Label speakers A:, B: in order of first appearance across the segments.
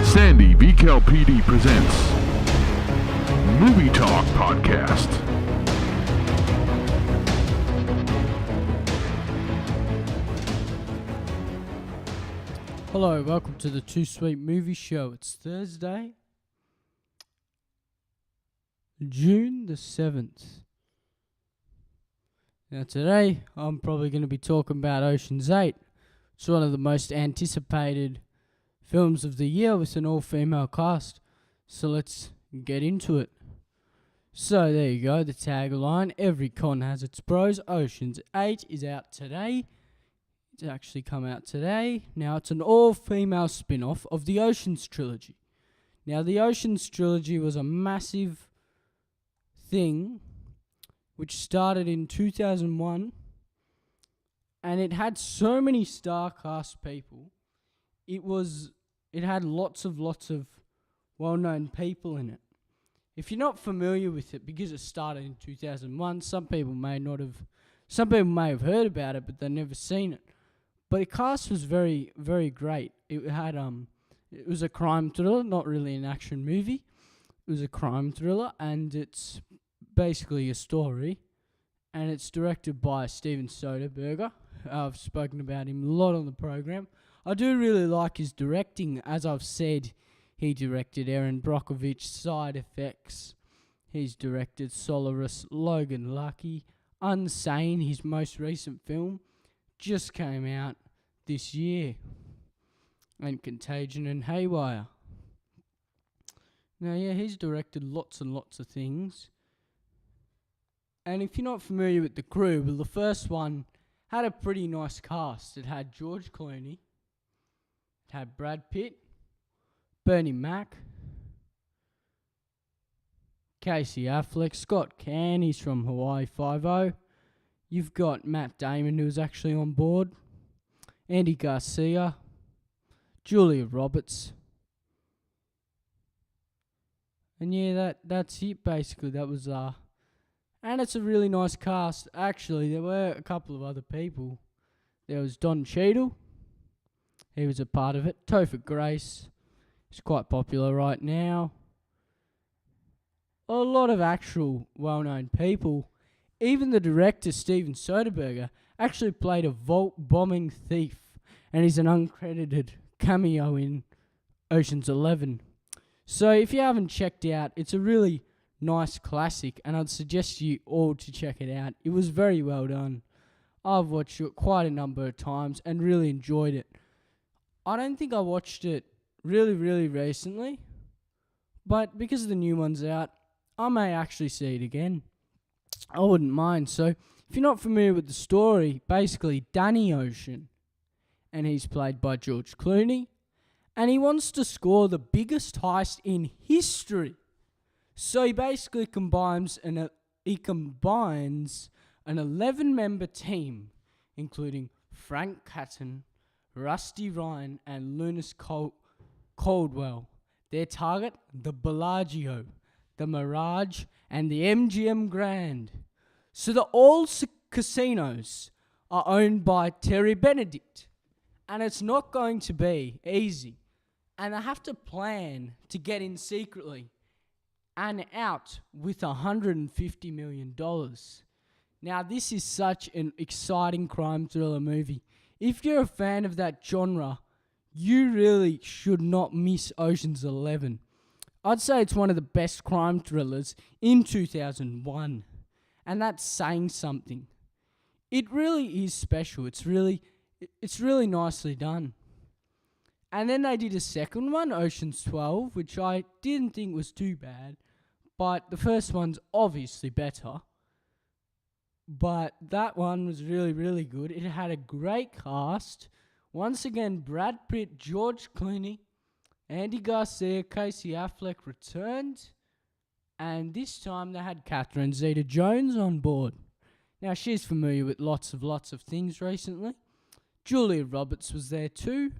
A: Sandy VCAL PD presents Movie Talk Podcast.
B: Hello, welcome to the 2Sweet movie show. It's Thursday, June the 7th. Now today, I'm probably going to be talking about Ocean's 8. It's one of the most anticipated films of the year with an all-female cast. So let's get into it. So there you go, the tagline, every con has its pros. Ocean's 8 is out today. It's actually come out today. Now, it's an all-female spin-off of the Ocean's trilogy. Now, the Ocean's trilogy was a massive thing which started in 2001, and it had so many star cast people. It had lots of well-known people in it. If you're not familiar with it, because it started in 2001, some people may have heard about it, but they've never seen it. But the cast was very, very great. It was a crime thriller, not really an action movie. It was a crime thriller, and it's basically a story. And it's directed by Steven Soderbergh. I've spoken about him a lot on the program. I do really like his directing. As I've said, he directed Erin Brockovich, Side Effects. He's directed Solaris, Logan Lucky, Unsane, his most recent film, just came out this year, and Contagion and Haywire. Now, yeah, he's directed lots and lots of things. And if you're not familiar with the crew, well, the first one had a pretty nice cast. It had George Clooney, it had Brad Pitt, Bernie Mac, Casey Affleck, Scott Caan, he's from Hawaii Five-0. You've got Matt Damon, who's actually on board, Andy Garcia, Julia Roberts. And yeah, that's it basically. That was and it's a really nice cast. Actually, there were a couple of other people. There was Don Cheadle. He was a part of it. Topher Grace. He's quite popular right now. A lot of actual well-known people. Even the director, Steven Soderbergh, actually played a vault bombing thief, and he's an uncredited cameo in Ocean's 11. So if you haven't checked out, it's a really nice classic, and I'd suggest you all to check it out. It was very well done. I've watched it quite a number of times and really enjoyed it. I don't think I watched it really, really recently, but because the new one's out, I may actually see it again. I wouldn't mind. So, if you're not familiar with the story, basically Danny Ocean, and he's played by George Clooney, and he wants to score the biggest heist in history. So he basically combines an 11-member team, including Frank Catton, Rusty Ryan, and Lunas Caldwell. Their target, the Bellagio, the Mirage, and the MGM Grand. So all casinos are owned by Terry Benedict, and it's not going to be easy. And they have to plan to get in secretly and out with $150 million. Now, this is such an exciting crime thriller movie. If you're a fan of that genre, you really should not miss Ocean's 11. I'd say it's one of the best crime thrillers in 2001, and that's saying something. It really is special. It's really nicely done. And then they did a second one, Ocean's 12, which I didn't think was too bad, but the first one's obviously better. But that one was really, really good. It had a great cast. Once again, Brad Pitt, George Clooney, Andy Garcia, Casey Affleck returned, and this time they had Catherine Zeta-Jones on board. Now, she's familiar with lots of things recently. Julia Roberts was there too,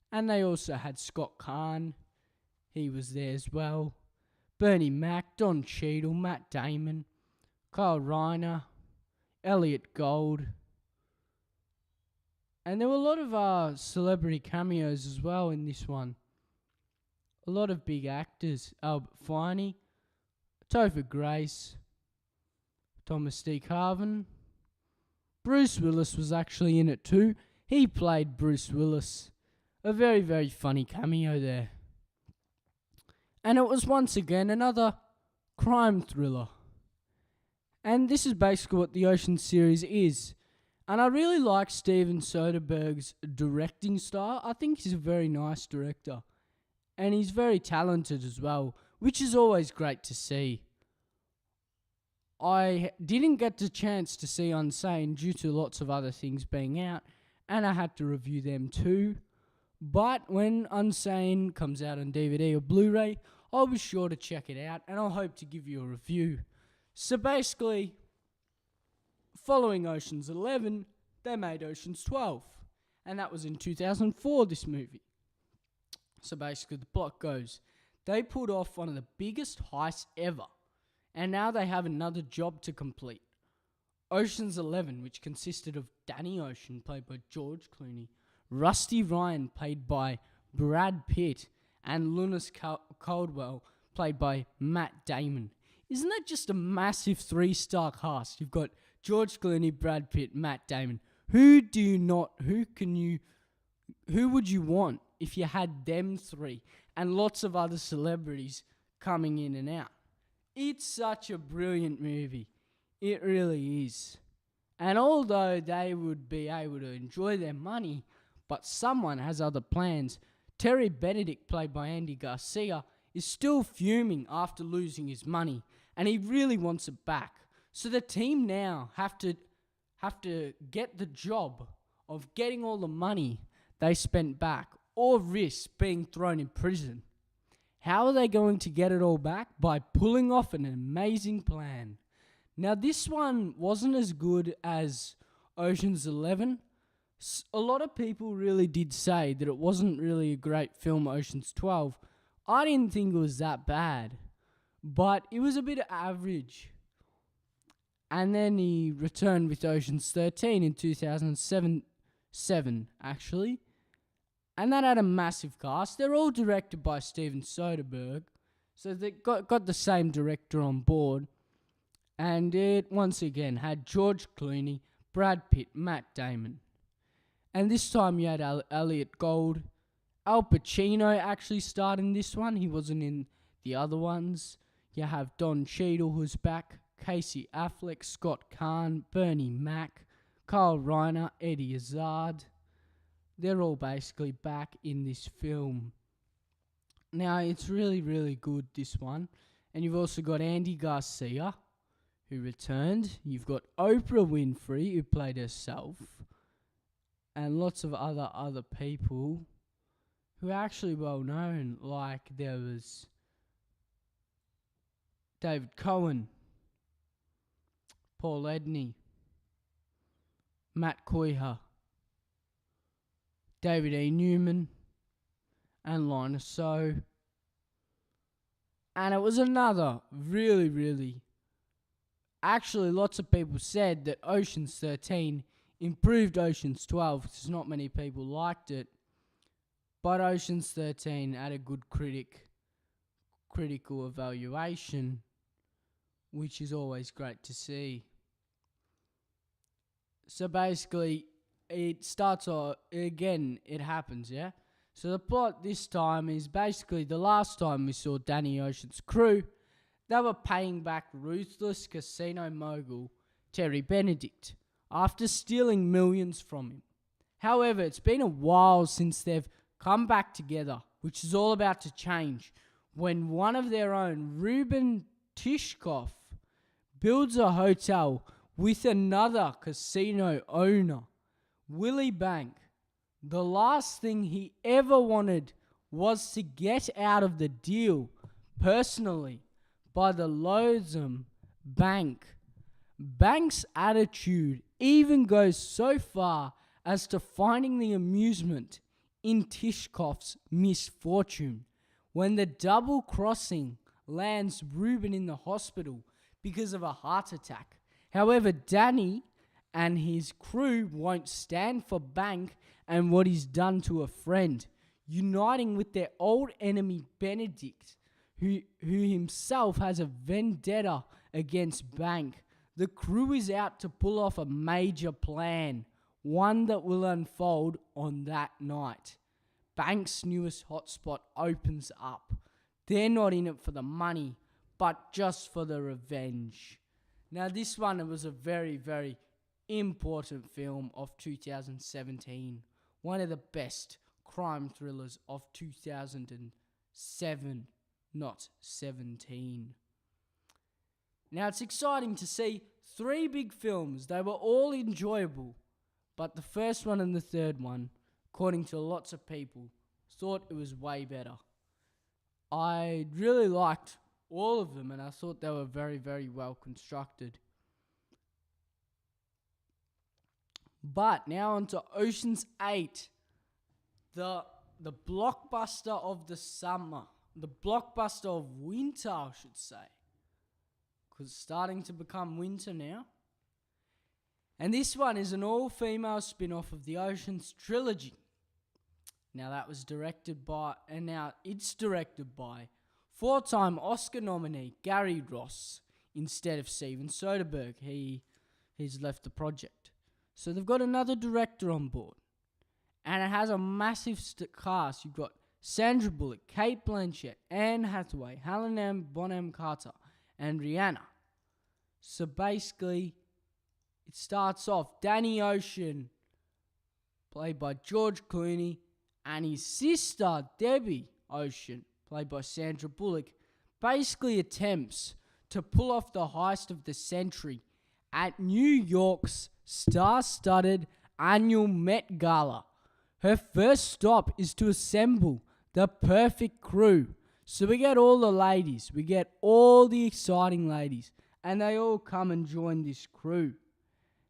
B: and they also had Scott Caan. He was there as well. Bernie Mac, Don Cheadle, Matt Damon, Kyle Reiner, Elliot Gould, And there were a lot of celebrity cameos as well in this one. A lot of big actors. Albert Finney, Topher Grace, Thomas D. Carvin. Bruce Willis was actually in it too. He played Bruce Willis. A very, very funny cameo there. And it was once again another crime thriller. And this is basically what the Ocean series is. And I really like Steven Soderbergh's directing style. I think he's a very nice director. And he's very talented as well, which is always great to see. I didn't get the chance to see Unsane due to lots of other things being out, and I had to review them too. But when Unsane comes out on DVD or Blu-ray, I'll be sure to check it out, and I'll hope to give you a review. So basically, following Ocean's 11, they made Ocean's 12, and that was in 2004, this movie. So basically, the plot goes, they pulled off one of the biggest heists ever, and now they have another job to complete. Ocean's 11, which consisted of Danny Ocean, played by George Clooney, Rusty Ryan, played by Brad Pitt, and Lunas Caldwell, played by Matt Damon. Isn't that just a massive 3-star cast? You've got George Clooney, Brad Pitt, Matt Damon. Who would you want if you had them three and lots of other celebrities coming in and out? It's such a brilliant movie. It really is. And although they would be able to enjoy their money, but someone has other plans, Terry Benedict, played by Andy Garcia, is still fuming after losing his money, and he really wants it back. So the team now have to get the job of getting all the money they spent back, or risk being thrown in prison. How are they going to get it all back? By pulling off an amazing plan. Now, this one wasn't as good as Ocean's 11. A lot of people really did say that it wasn't really a great film, Ocean's 12. I didn't think it was that bad, but it was a bit average. And then he returned with Ocean's 13 in 2007, actually. And that had a massive cast. They're all directed by Steven Soderbergh, so they got the same director on board. And it, once again, had George Clooney, Brad Pitt, Matt Damon. And this time you had Elliot Gould. Al Pacino actually starred in this one. He wasn't in the other ones. You have Don Cheadle, who's back, Casey Affleck, Scott Caan, Bernie Mac, Carl Reiner, Eddie Izzard. They're all basically back in this film. Now, it's really, really good, this one. And you've also got Andy Garcia, who returned. You've got Oprah Winfrey, who played herself. And lots of other people who are actually well known. Like, there was David Cohen, Paul Edney, Matt Coyher, David E. Newman, and Lina So. And it was another really, really... Actually, lots of people said that Ocean's 13 improved Ocean's 12 because not many people liked it. But Ocean's 13 had a good critical evaluation, which is always great to see. So basically, it starts off, again, it happens, yeah? So the plot this time is basically the last time we saw Danny Ocean's crew, they were paying back ruthless casino mogul Terry Benedict after stealing millions from him. However, it's been a while since they've come back together, which is all about to change when one of their own, Ruben Tishkoff, builds a hotel with another casino owner, Willie Bank. The last thing he ever wanted was to get out of the deal personally by the loathsome Bank. Bank's attitude even goes so far as to finding the amusement in Tishkoff's misfortune when the double crossing lands Ruben in the hospital because of a heart attack. However, Danny and his crew won't stand for Bank and what he's done to a friend. uniting with their old enemy Benedict, who himself has a vendetta against Bank. The crew is out to pull off a major plan, one that will unfold on that night. Bank's newest hotspot opens up. They're not in it for the money, but just for the revenge. Now, this one, it was a very, very important film of 2017. One of the best crime thrillers of 2007, not 17. Now, it's exciting to see 3 big films. They were all enjoyable, but the first one and the third one, according to lots of people, thought it was way better. I really liked all of them, and I thought they were very, very well constructed. But now on to Ocean's 8, the blockbuster of the summer, the blockbuster of winter, I should say, because it's starting to become winter now. And this one is an all-female spin-off of the Ocean's trilogy. Now it's directed by 4-time Oscar nominee Gary Ross instead of Steven Soderbergh. He's left the project. So they've got another director on board. And it has a massive cast. You've got Sandra Bullock, Cate Blanchett, Anne Hathaway, Helena Bonham Carter, and Rihanna. So basically, it starts off Danny Ocean, played by George Clooney, and his sister, Debbie Ocean, played by Sandra Bullock, basically attempts to pull off the heist of the century at New York's star-studded annual Met Gala. Her first stop is to assemble the perfect crew. So we get all the ladies, we get all the exciting ladies, and they all come and join this crew.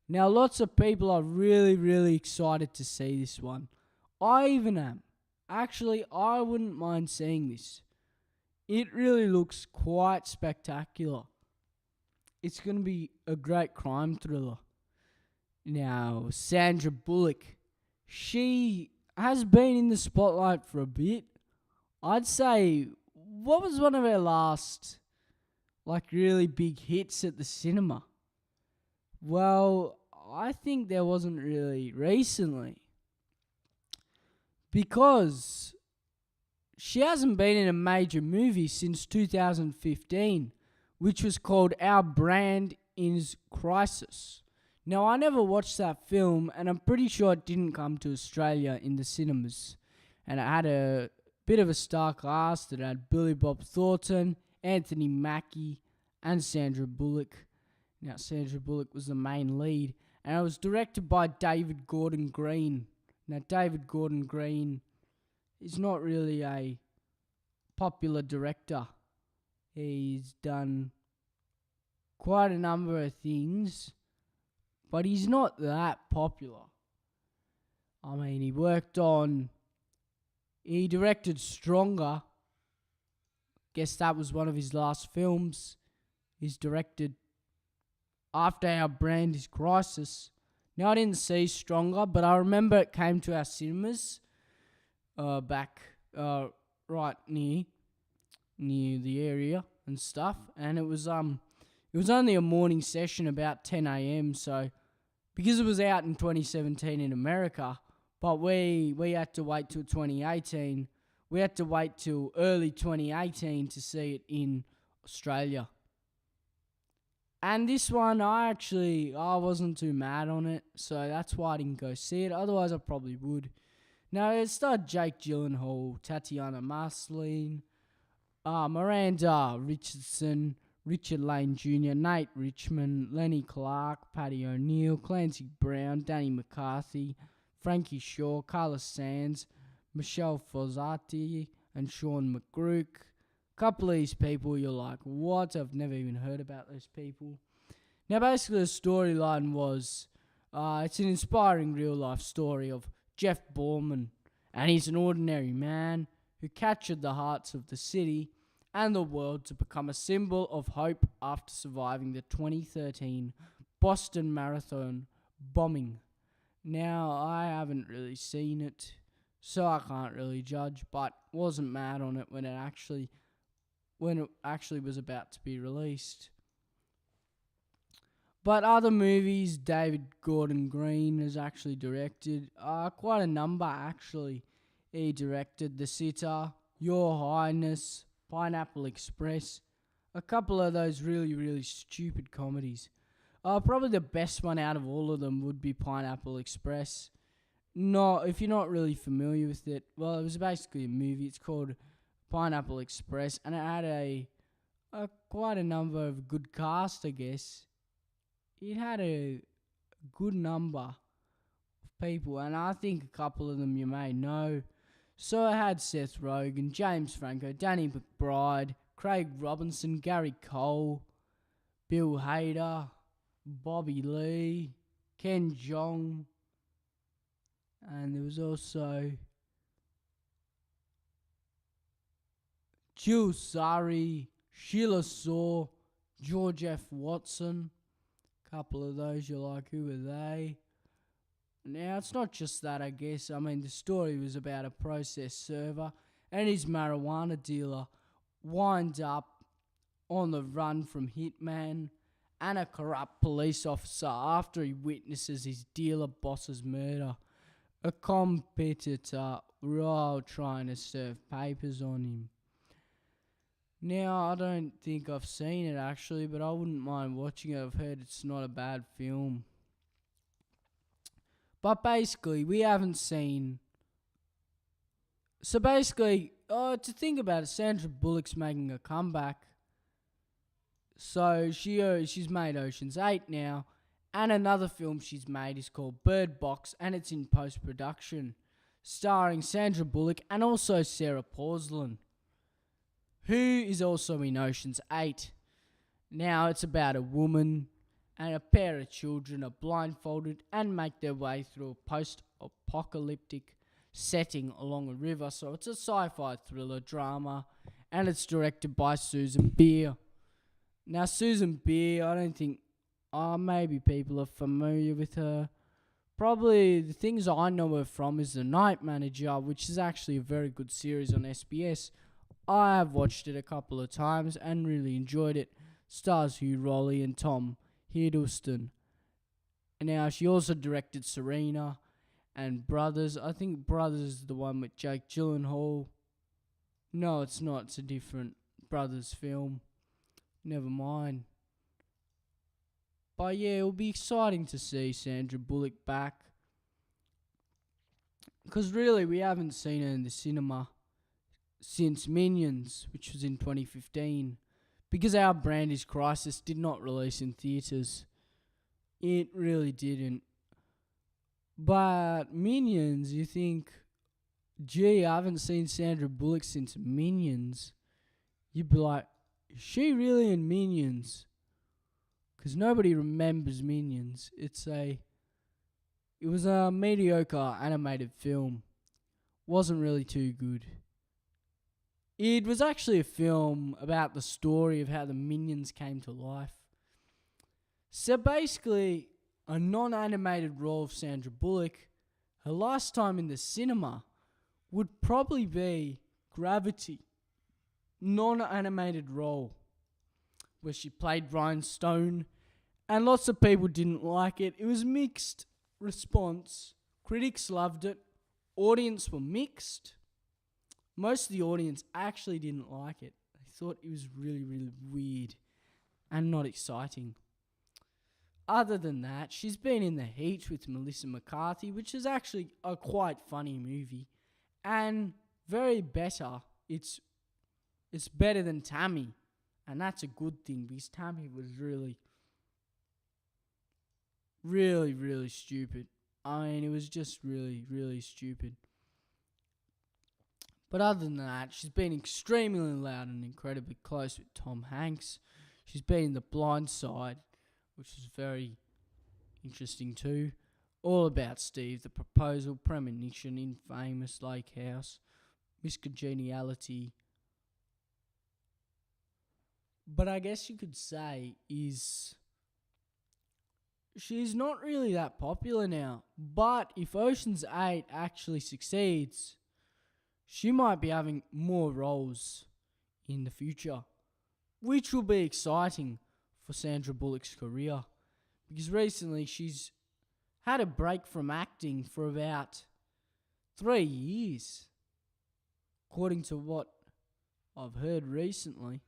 B: Now, lots of people are really, really excited to see this one. I even am. Actually, I wouldn't mind seeing this. It really looks quite spectacular. It's going to be a great crime thriller. Now, Sandra Bullock, she has been in the spotlight for a bit. I'd say, what was one of her last, really big hits at the cinema? Well, I think there wasn't really recently. Because she hasn't been in a major movie since 2015, which was called Our Brand is Crisis. Now, I never watched that film, and I'm pretty sure it didn't come to Australia in the cinemas. And it had a bit of a star cast. It had Billy Bob Thornton, Anthony Mackie, and Sandra Bullock. Now, Sandra Bullock was the main lead, and it was directed by David Gordon Green. Now, David Gordon Green is not really a popular director. He's done quite a number of things, but he's not that popular. I mean, he directed Stronger. Guess that was one of his last films. He's directed After Our Brand is Crisis. Now, I didn't see Stronger, but I remember it came to our cinemas back right near the area and stuff. And it was only a morning session, about 10 a.m. So because it was out in 2017 in America, but we had to wait till 2018. We had to wait till early 2018 to see it in Australia. And this one, I wasn't too mad on it, so that's why I didn't go see it. Otherwise, I probably would. Now, it starred Jake Gyllenhaal, Tatiana Maslany, Miranda Richardson, Richard Lane Jr., Nate Richmond, Lenny Clark, Paddy O'Neill, Clancy Brown, Danny McCarthy, Frankie Shaw, Carlos Sands, Michelle Fossati, and Sean McGrook. Couple of these people, you're like, what? I've never even heard about those people. Now, basically, the storyline was, it's an inspiring real-life story of Jeff Borman, and he's an ordinary man who captured the hearts of the city and the world to become a symbol of hope after surviving the 2013 Boston Marathon bombing. Now, I haven't really seen it, so I can't really judge, but wasn't mad on it when it actually was about to be released. But other movies David Gordon Green has actually directed, quite a number actually. He directed The Sitter, Your Highness, Pineapple Express, a couple of those really, really stupid comedies. Probably the best one out of all of them would be Pineapple Express. No, if you're not really familiar with it, well, it was basically a movie. It's called Pineapple Express, and it had a quite a number of good cast, I guess. It had a good number of people, and I think a couple of them you may know. So it had Seth Rogen, James Franco, Danny McBride, Craig Robinson, Gary Cole, Bill Hader, Bobby Lee, Ken Jeong, and there was also Jill Surrey, Sheila Saw, George F. Watson. Couple of those you're like, who are they? Now, it's not just that, I guess. I mean, the story was about a process server and his marijuana dealer wind up on the run from hitman and a corrupt police officer after he witnesses his dealer boss's murder. A competitor while trying to serve papers on him. Now, I don't think I've seen it actually, but I wouldn't mind watching it. I've heard it's not a bad film. But basically, we haven't seen... So basically, to think about it, Sandra Bullock's making a comeback. So she's made Ocean's 8 now, and another film she's made is called Bird Box, and it's in post-production, starring Sandra Bullock and also Sarah Paulson, who is also in Ocean's 8. Now it's about a woman and a pair of children are blindfolded and make their way through a post-apocalyptic setting along a river. So it's a sci-fi thriller drama, and it's directed by Susan Bier. Now Susan Bier, I don't think, maybe people are familiar with her. Probably the things I know her from is The Night Manager, which is actually a very good series on SBS. I have watched it a couple of times and really enjoyed it. Stars Hugh Rowley and Tom Hiddleston. And now she also directed Serena and Brothers. I think Brothers is the one with Jake Gyllenhaal. No, it's not. It's a different Brothers film. Never mind. But yeah, it'll be exciting to see Sandra Bullock back. Because really, we haven't seen her in the cinema since Minions, which was in 2015. Because Our Brand is Crisis did not release in theatres. It really didn't. But Minions, you think, gee, I haven't seen Sandra Bullock since Minions. You'd be like, is she really in Minions? Because nobody remembers Minions. It was a mediocre animated film. Wasn't really too good. It was actually a film about the story of how the Minions came to life. So basically, a non-animated role of Sandra Bullock, her last time in the cinema, would probably be Gravity. Non-animated role, where she played Rhinestone, and lots of people didn't like it. It was mixed response. Critics loved it. Audience were mixed. Most of the audience actually didn't like it. They thought it was really, really weird and not exciting. Other than that, she's been in The Heat with Melissa McCarthy, which is actually a quite funny movie. And very better. It's better than Tammy. And that's a good thing, because Tammy was really, really, really stupid. I mean, it was just really, really stupid. But other than that, she's been extremely loud and incredibly close with Tom Hanks. She's been in The Blind Side, which is very interesting too. All About Steve, The Proposal, Premonition, Infamous, Lake House, Miss Congeniality. But I guess you could say she's not really that popular now. But if Ocean's 8 actually succeeds, she might be having more roles in the future, which will be exciting for Sandra Bullock's career. Because recently she's had a break from acting for about 3 years, according to what I've heard recently.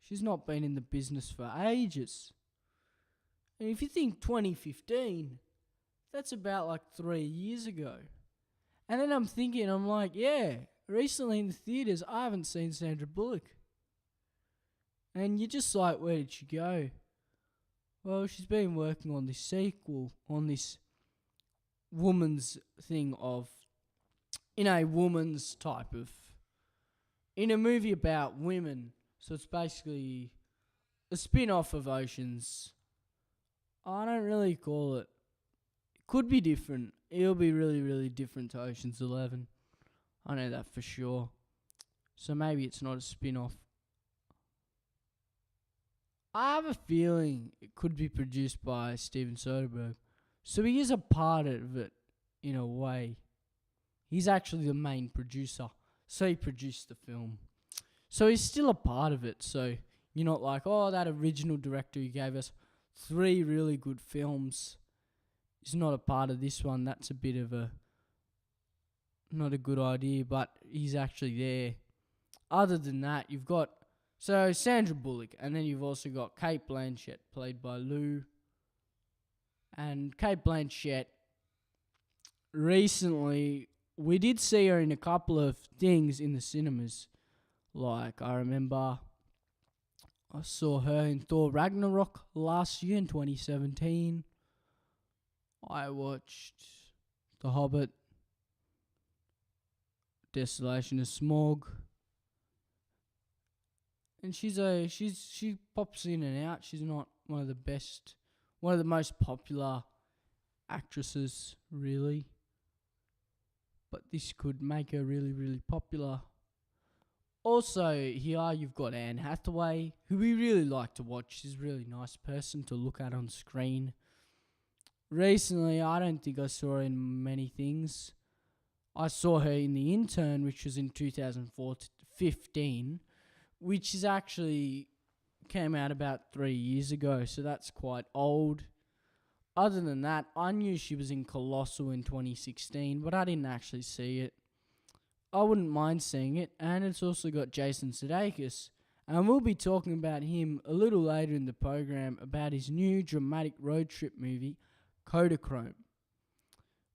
B: She's not been in the business for ages. And if you think 2015, that's about like 3 years ago. And then I'm like, yeah, recently in the theatres, I haven't seen Sandra Bullock. And you're just like, where did she go? Well, she's been working on this sequel, on this woman's thing of, in a woman's type of, in a movie about women. So it's basically a spin-off of Oceans. I don't really call it. It could be different. It'll be really, really different to Oceans 11. I know that for sure. So maybe it's not a spin-off. I have a feeling it could be produced by Steven Soderbergh. So he is a part of it, in a way. He's actually the main producer. So he produced the film. So he's still a part of it. So you're not like, oh, that original director who gave us 3 really good films is not a part of this one. That's a bit of a, not a good idea, but he's actually there. Other than that, you've got, so Sandra Bullock, and then you've also got Cate Blanchett, played by Lou. And Cate Blanchett, recently, we did see her in a couple of things in the cinemas. Like, I remember I saw her in Thor Ragnarok last year in 2017. I watched The Hobbit, Desolation of Smog. And she pops in and out. She's not one of the most popular actresses, really. But this could make her really, really popular. Also, here you've got Anne Hathaway, who we really like to watch. She's a really nice person to look at on screen. Recently, I don't think I saw her in many things. I saw her in The Intern, which was in 2015, which is actually came out about 3 years ago, so that's quite old. Other than that, I knew she was in Colossal in 2016, but I didn't actually see it. I wouldn't mind seeing it, and it's also got Jason Sudeikis, and we'll be talking about him a little later in the program about his new dramatic road trip movie, Kodachrome.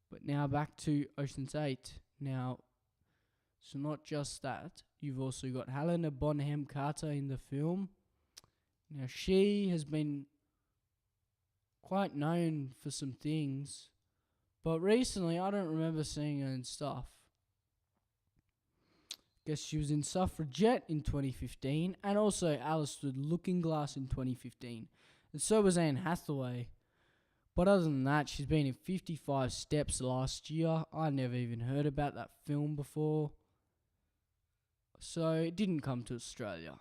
B: But now back to Ocean's 8. Now, so not just that, you've also got Helena Bonham Carter in the film. Now, she has been quite known for some things, but recently I don't remember seeing her in stuff. Guess she was in Suffragette in 2015, and also Alice Through the Looking Glass in 2015. And so was Anne Hathaway. But other than that, she's been in 55 Steps last year. I never even heard about that film before. So it didn't come to Australia.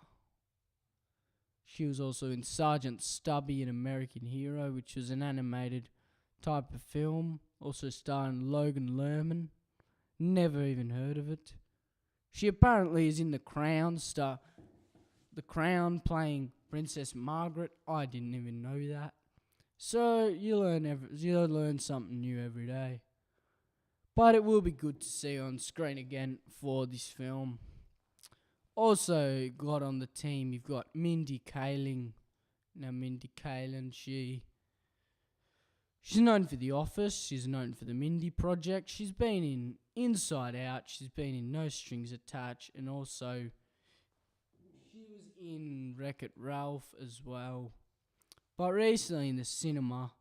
B: She was also in Sergeant Stubby, an American Hero, which was an animated type of film. Also starring Logan Lerman. Never even heard of it. She apparently is in The Crown, playing Princess Margaret. I didn't even know that. So you learn something new every day. But it will be good to see her on screen again for this film. Also got on the team, you've got Mindy Kaling. Now Mindy Kaling, she's known for The Office, she's known for the Mindy Project, she's been in Inside Out, she's been in No Strings Attached, and also she was in Wreck-It Ralph as well. But recently in the cinema,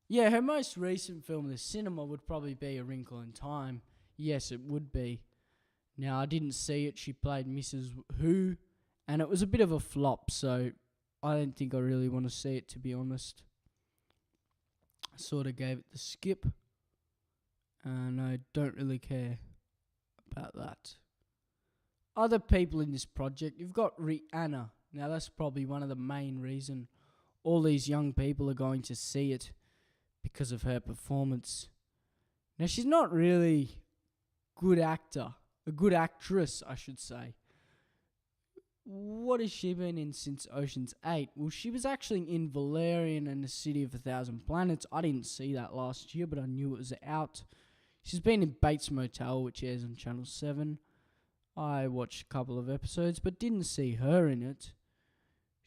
B: yeah, her most recent film in the cinema would probably be A Wrinkle in Time. Yes, it would be. Now, I didn't see it. She played Mrs. Who, and it was a bit of a flop, so I don't think I really want to see it, to be honest. I sort of gave it the skip, and I don't really care about that. Other people in this project, you've got Rihanna. Now, that's probably one of the main reason all these young people are going to see it because of her performance. Now, she's not really a good actress, I should say. What has she been in since Ocean's 8? Well, she was actually in Valerian and the City of a Thousand Planets. I didn't see that last year, but I knew it was out. She's been in Bates Motel, which airs on Channel 7. I watched a couple of episodes, but didn't see her in it.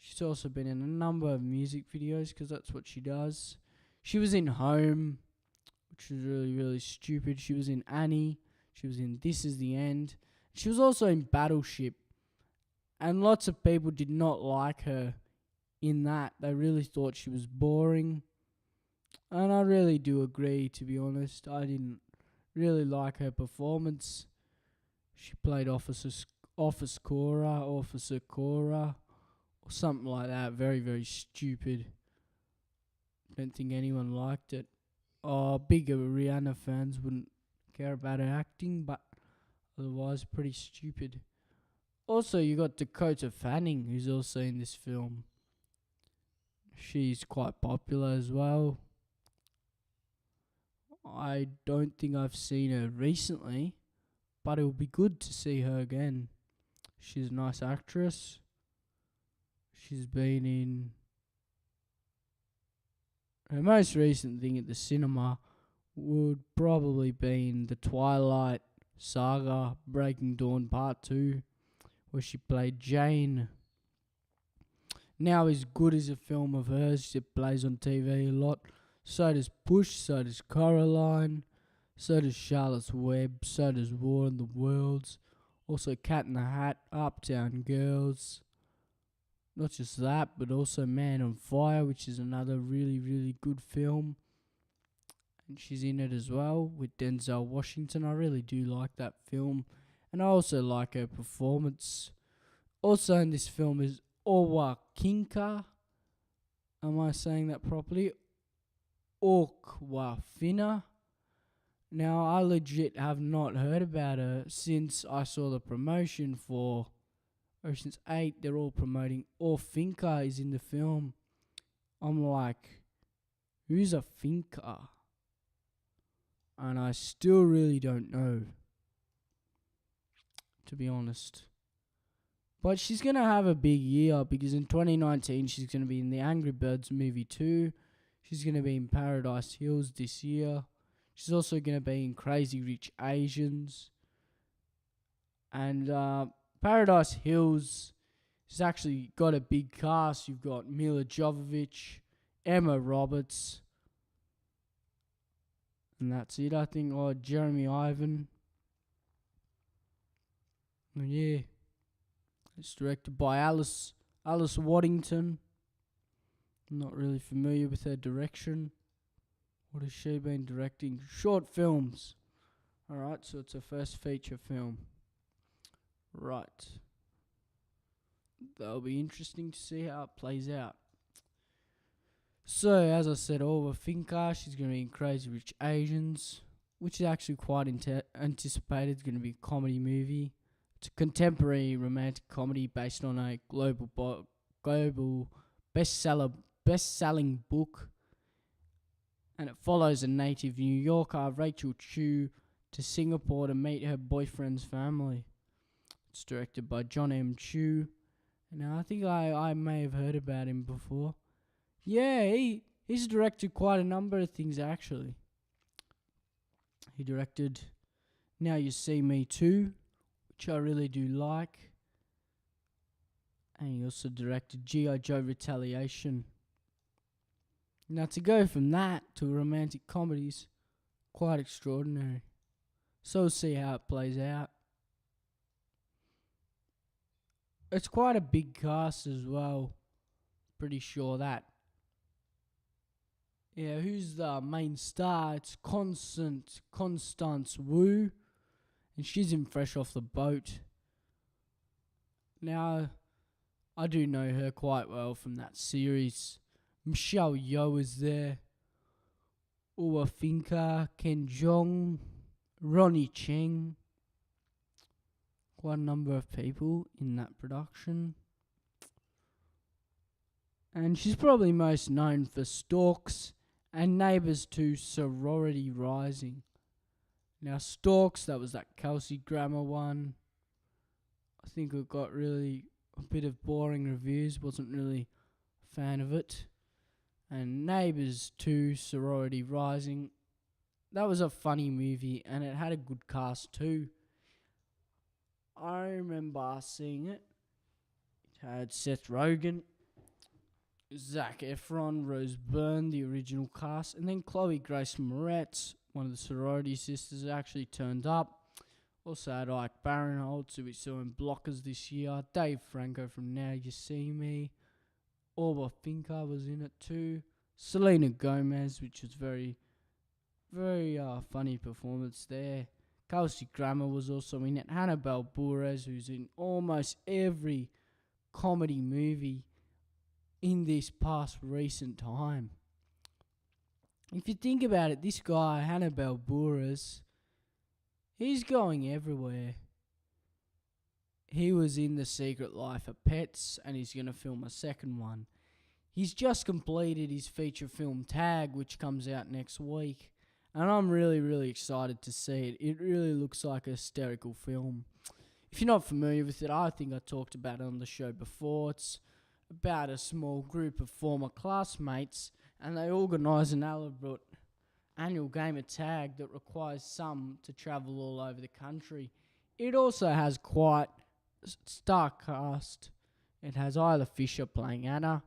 B: She's also been in a number of music videos, because that's what she does. She was in Home, which was really, really stupid. She was in Annie. She was in This Is the End. She was also in Battleship. And lots of people did not like her in that. They really thought she was boring. And I really do agree, to be honest. I didn't really like her performance. She played Officer Cora, or something like that. Very, very stupid. Don't think anyone liked it. Bigger Rihanna fans wouldn't care about her acting, but otherwise pretty stupid. Also, you got Dakota Fanning, who's also in this film. She's quite popular as well. I don't think I've seen her recently, but it will be good to see her again. She's a nice actress. She's been in... Her most recent thing at the cinema would probably be in the Twilight Saga Breaking Dawn Part 2, where she played Jane. Now, as good as a film of hers, it plays on TV a lot. So does Push, so does Coraline, so does Charlotte's Web, so does War in the Worlds. Also Cat in the Hat, Uptown Girls. Not just that, but also Man on Fire, which is another really, really good film. And she's in it as well with Denzel Washington. I really do like that film. And I also like her performance. Also in this film is Owakinka. Am I saying that properly? Okwafina. Now, I legit have not heard about her since I saw the promotion for Ocean's 8. They're all promoting Orfinka is in the film. I'm like, who's a Finka? And I still really don't know, to be honest. But she's going to have a big year, because in 2019 she's going to be in the Angry Birds movie 2. She's going to be in Paradise Hills this year. She's also going to be in Crazy Rich Asians. And Paradise Hills has actually got a big cast. You've got Mila Jovovich, Emma Roberts, and that's it, I think. Or Jeremy Ivan. And yeah. It's directed by Alice Waddington. I'm not really familiar with her direction. What has she been directing? Short films. Alright, so it's her first feature film. Right. That'll be interesting to see how it plays out. So, as I said, Orva Finka, she's going to be in Crazy Rich Asians, which is actually quite anticipated. It's going to be a comedy movie. It's a contemporary romantic comedy based on a global best-selling book, and it follows a native New Yorker, Rachel Chu, to Singapore to meet her boyfriend's family. It's directed by John M. Chu, and I think I may have heard about him before. Yeah, he's directed quite a number of things, actually. He directed Now You See Me Too, which I really do like. And he also directed G.I. Joe Retaliation. Now, to go from that to romantic comedies, quite extraordinary. So we'll see how it plays out. It's quite a big cast as well. Pretty sure that. Yeah, who's the main star? It's Constance Wu. And she's in Fresh Off the Boat. Now, I do know her quite well from that series. Michelle Yeoh is there. Ua Finka, Ken Jeong, Ronnie Cheng. Quite a number of people in that production. And she's probably most known for Storks and Neighbours 2 Sorority Rising. Now, Storks, that was that Kelsey Grammer one. I think it got really a bit of boring reviews, wasn't really a fan of it. And Neighbours 2 Sorority Rising, that was a funny movie and it had a good cast too. I remember seeing it. It had Seth Rogen, Zac Efron, Rose Byrne, the original cast, and then Chloe Grace Moretz, one of the sorority sisters, actually turned up. Also had Ike Barinholtz, who we saw in Blockers this year. Dave Franco from Now You See Me. Orba Finca was in it too. Selena Gomez, which was very funny performance there. Kelsey Grammer was also in it. Hannibal Buress, who's in almost every comedy movie in this past recent time. If you think about it, this guy, Hannibal Buress, he's going everywhere. He was in The Secret Life of Pets, and he's going to film a second one. He's just completed his feature film Tag, which comes out next week. And I'm really excited to see it. It really looks like a hysterical film. If you're not familiar with it, I think I talked about it on the show before. It's about a small group of former classmates, and they organise an elaborate annual game of tag that requires some to travel all over the country. It also has quite a star cast. It has Isla Fisher playing Anna.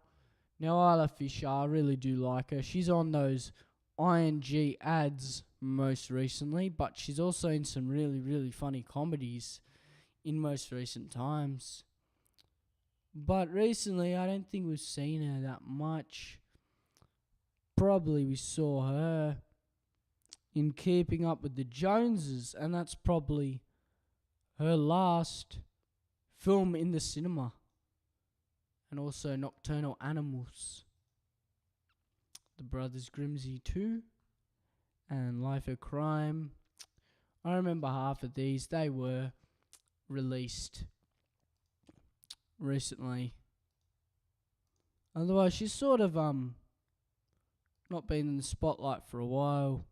B: Now, Isla Fisher, I really do like her. She's on those ING ads most recently, but she's also in some really funny comedies in most recent times. But recently, I don't think we've seen her that much. Probably we saw her in Keeping Up with the Joneses, and that's probably her last film in the cinema. And also Nocturnal Animals, The Brothers Grimsby 2, and Life of Crime. I remember half of these. They were released recently. Otherwise, she's sort of not been in the spotlight for a while,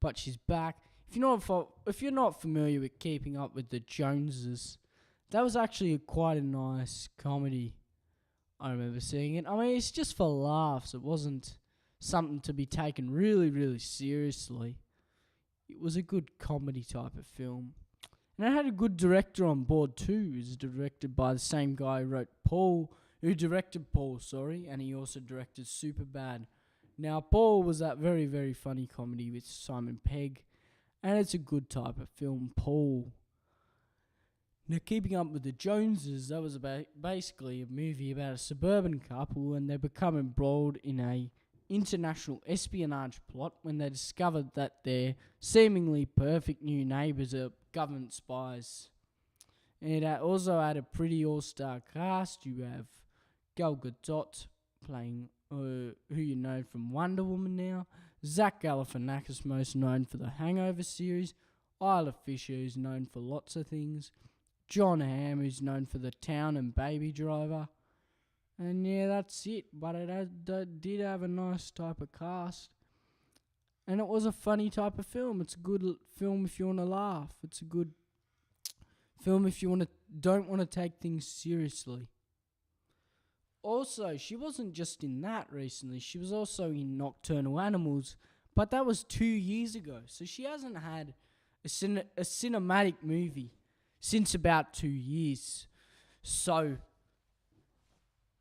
B: but she's back. If you're not familiar with Keeping Up with the Joneses, that was actually quite a nice comedy. I remember seeing it. I mean, it's just for laughs. It wasn't something to be taken really seriously. It was a good comedy type of film. And it had a good director on board too. It was directed by the same guy who directed Paul, and he also directed Superbad. Now, Paul was that very funny comedy with Simon Pegg, and it's a good type of film, Paul. Now, Keeping Up with the Joneses, that was basically a movie about a suburban couple, and they become embroiled in a international espionage plot when they discovered that their seemingly perfect new neighbours are government spies. It also had a pretty all-star cast. You have Gal Gadot playing who you know from Wonder Woman now, Zach Galifianakis, most known for the Hangover series, Isla Fisher, who's known for lots of things, John Hamm, who's known for The Town and Baby Driver. And yeah, that's it. But it did have a nice type of cast. And it was a funny type of film. It's a good film if you want to laugh. It's a good film if you don't want to take things seriously. Also, she wasn't just in that recently. She was also in Nocturnal Animals. But that was 2 years ago. So she hasn't had a cinematic movie since about 2 years. So,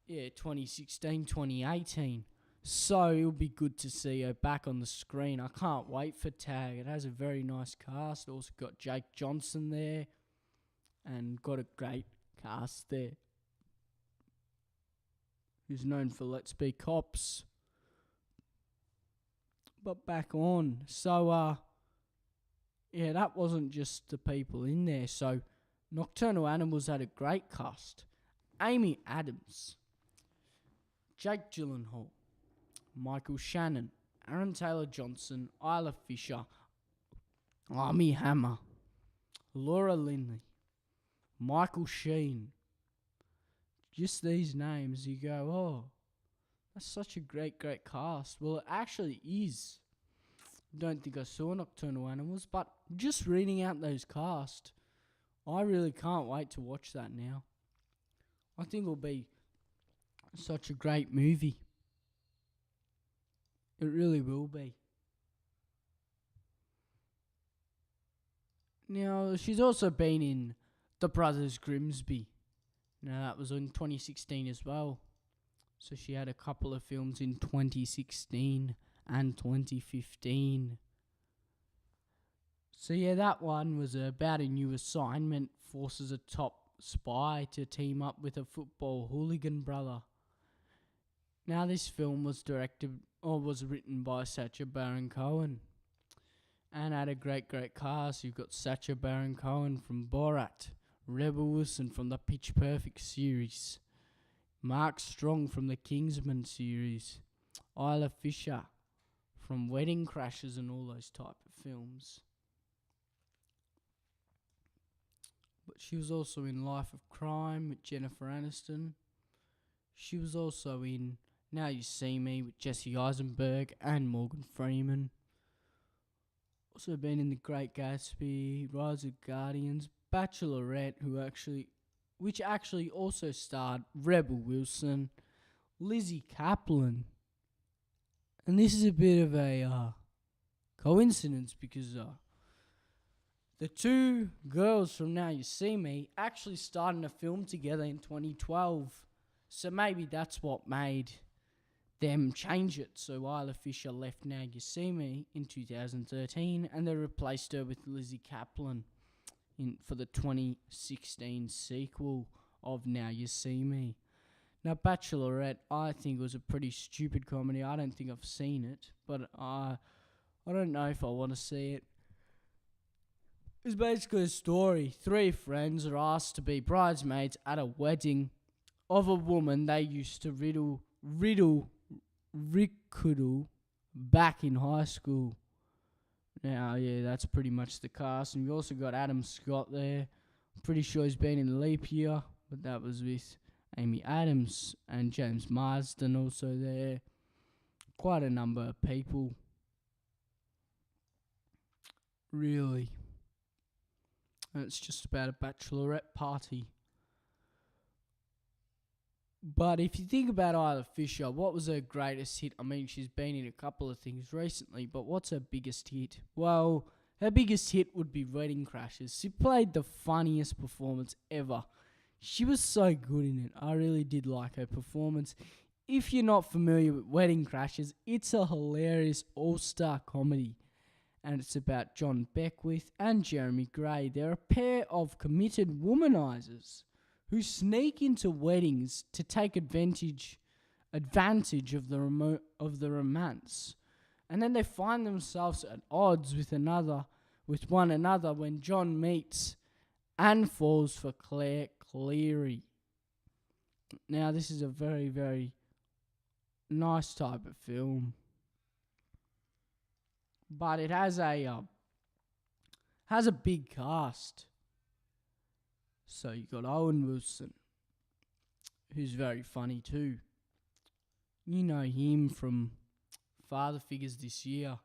B: yeah, 2016, 2018. So it'll be good to see her back on the screen. I can't wait for Tag. It has a very nice cast. Also got Jake Johnson there. And got a great cast there. Who's known for Let's Be Cops. But back on. So, yeah, that wasn't just the people in there. So, Nocturnal Animals had a great cast. Amy Adams, Jake Gyllenhaal, Michael Shannon, Aaron Taylor-Johnson, Isla Fisher, Armie Hammer, Laura Linney, Michael Sheen, just these names, you go, oh, that's such a great cast. Well, it actually is. Don't think I saw Nocturnal Animals, but just reading out those cast, I really can't wait to watch that now. I think it'll be such a great movie. It really will be. Now, she's also been in The Brothers Grimsby. Now, that was in 2016 as well. So she had a couple of films in 2016 and 2015. So yeah, that one was about a new assignment, forces a top spy to team up with a football hooligan brother. Now this film was was written by Sacha Baron Cohen and had a great cast. You've got Sacha Baron Cohen from Borat, Rebel Wilson from the Pitch Perfect series, Mark Strong from the Kingsman series, Isla Fisher from Wedding Crashers and all those type of films. But she was also in Life of Crime with Jennifer Aniston. She was also in Now You See Me with Jesse Eisenberg and Morgan Freeman. Also been in The Great Gatsby, Rise of Guardians, Bachelorette, which actually also starred Rebel Wilson, Lizzie Kaplan. And this is a bit of a coincidence because the two girls from Now You See Me actually started a film together in 2012. So maybe that's what made them change it. So Isla Fisher left Now You See Me in 2013 and they replaced her with Lizzie Kaplan for the 2016 sequel of Now You See Me. Now Bachelorette, I think was a pretty stupid comedy. I don't think I've seen it, but I don't know if I want to see it. It's basically a story. 3 friends are asked to be bridesmaids at a wedding of a woman they used to rickle back in high school. Now, yeah, that's pretty much the cast. And we also got Adam Scott there. I'm pretty sure he's been in Leap Year, but that was with Amy Adams and James Marsden also there. Quite a number of people. Really. And it's just about a bachelorette party. But if you think about Isla Fisher, what was her greatest hit? I mean, she's been in a couple of things recently, but what's her biggest hit? Well, her biggest hit would be Wedding Crashers. She played the funniest performance ever. She was so good in it. I really did like her performance. If you're not familiar with Wedding Crashers, it's a hilarious all-star comedy. And it's about John Beckwith and Jeremy Gray. They're a pair of committed womanizers who sneak into weddings to take advantage of the romance. And then they find themselves at odds with one another when John meets and falls for Claire Cleary. Now, this is a very, very nice type of film. But it has a big cast. So you got Owen Wilson, who's very funny too. You know him from Father Figures this year.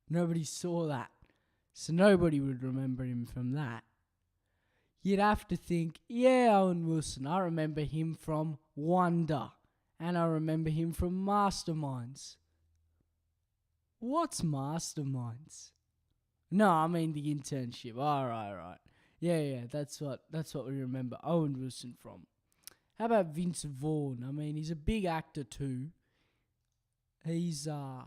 B: Nobody saw that. So nobody would remember him from that. You'd have to think, yeah, Owen Wilson. I remember him from Wonder. And I remember him from Masterminds. What's Masterminds? No, I mean the internship. All right. Yeah, that's what we remember Owen Wilson from. How about Vince Vaughn? I mean, he's a big actor too. He's a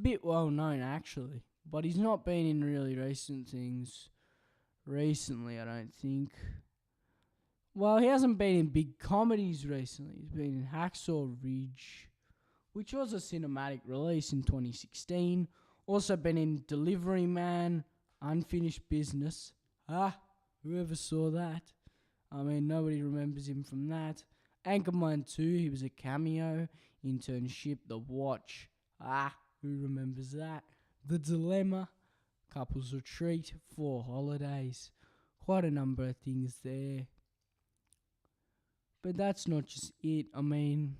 B: bit well known actually, but he's not been in really recent things recently, I don't think. Well, he hasn't been in big comedies recently. He's been in Hacksaw Ridge, which was a cinematic release in 2016. Also been in Delivery Man, Unfinished Business. Whoever saw that? I mean, nobody remembers him from that. Anchorman 2, he was a cameo. Internship, The Watch. Who remembers that? The Dilemma, Couples Retreat, 4 Holidays. Quite a number of things there. But that's not just it. I mean,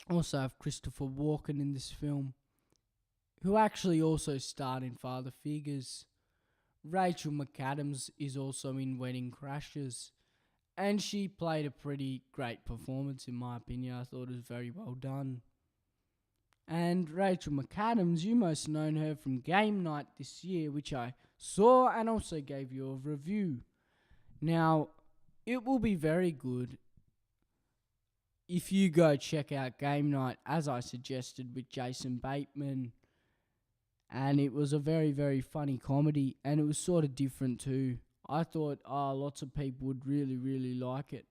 B: also have Christopher Walken in this film, who actually also starred in Father Figures. Rachel McAdams is also in Wedding Crashers, and she played a pretty great performance in my opinion. I thought it was very well done. And Rachel McAdams, you must have known her from Game Night this year, which I saw and also gave you a review. Now, it will be very good if you go check out Game Night, as I suggested, with Jason Bateman. And it was a very, very funny comedy, and it was sort of different too. I thought lots of people would really, really like it.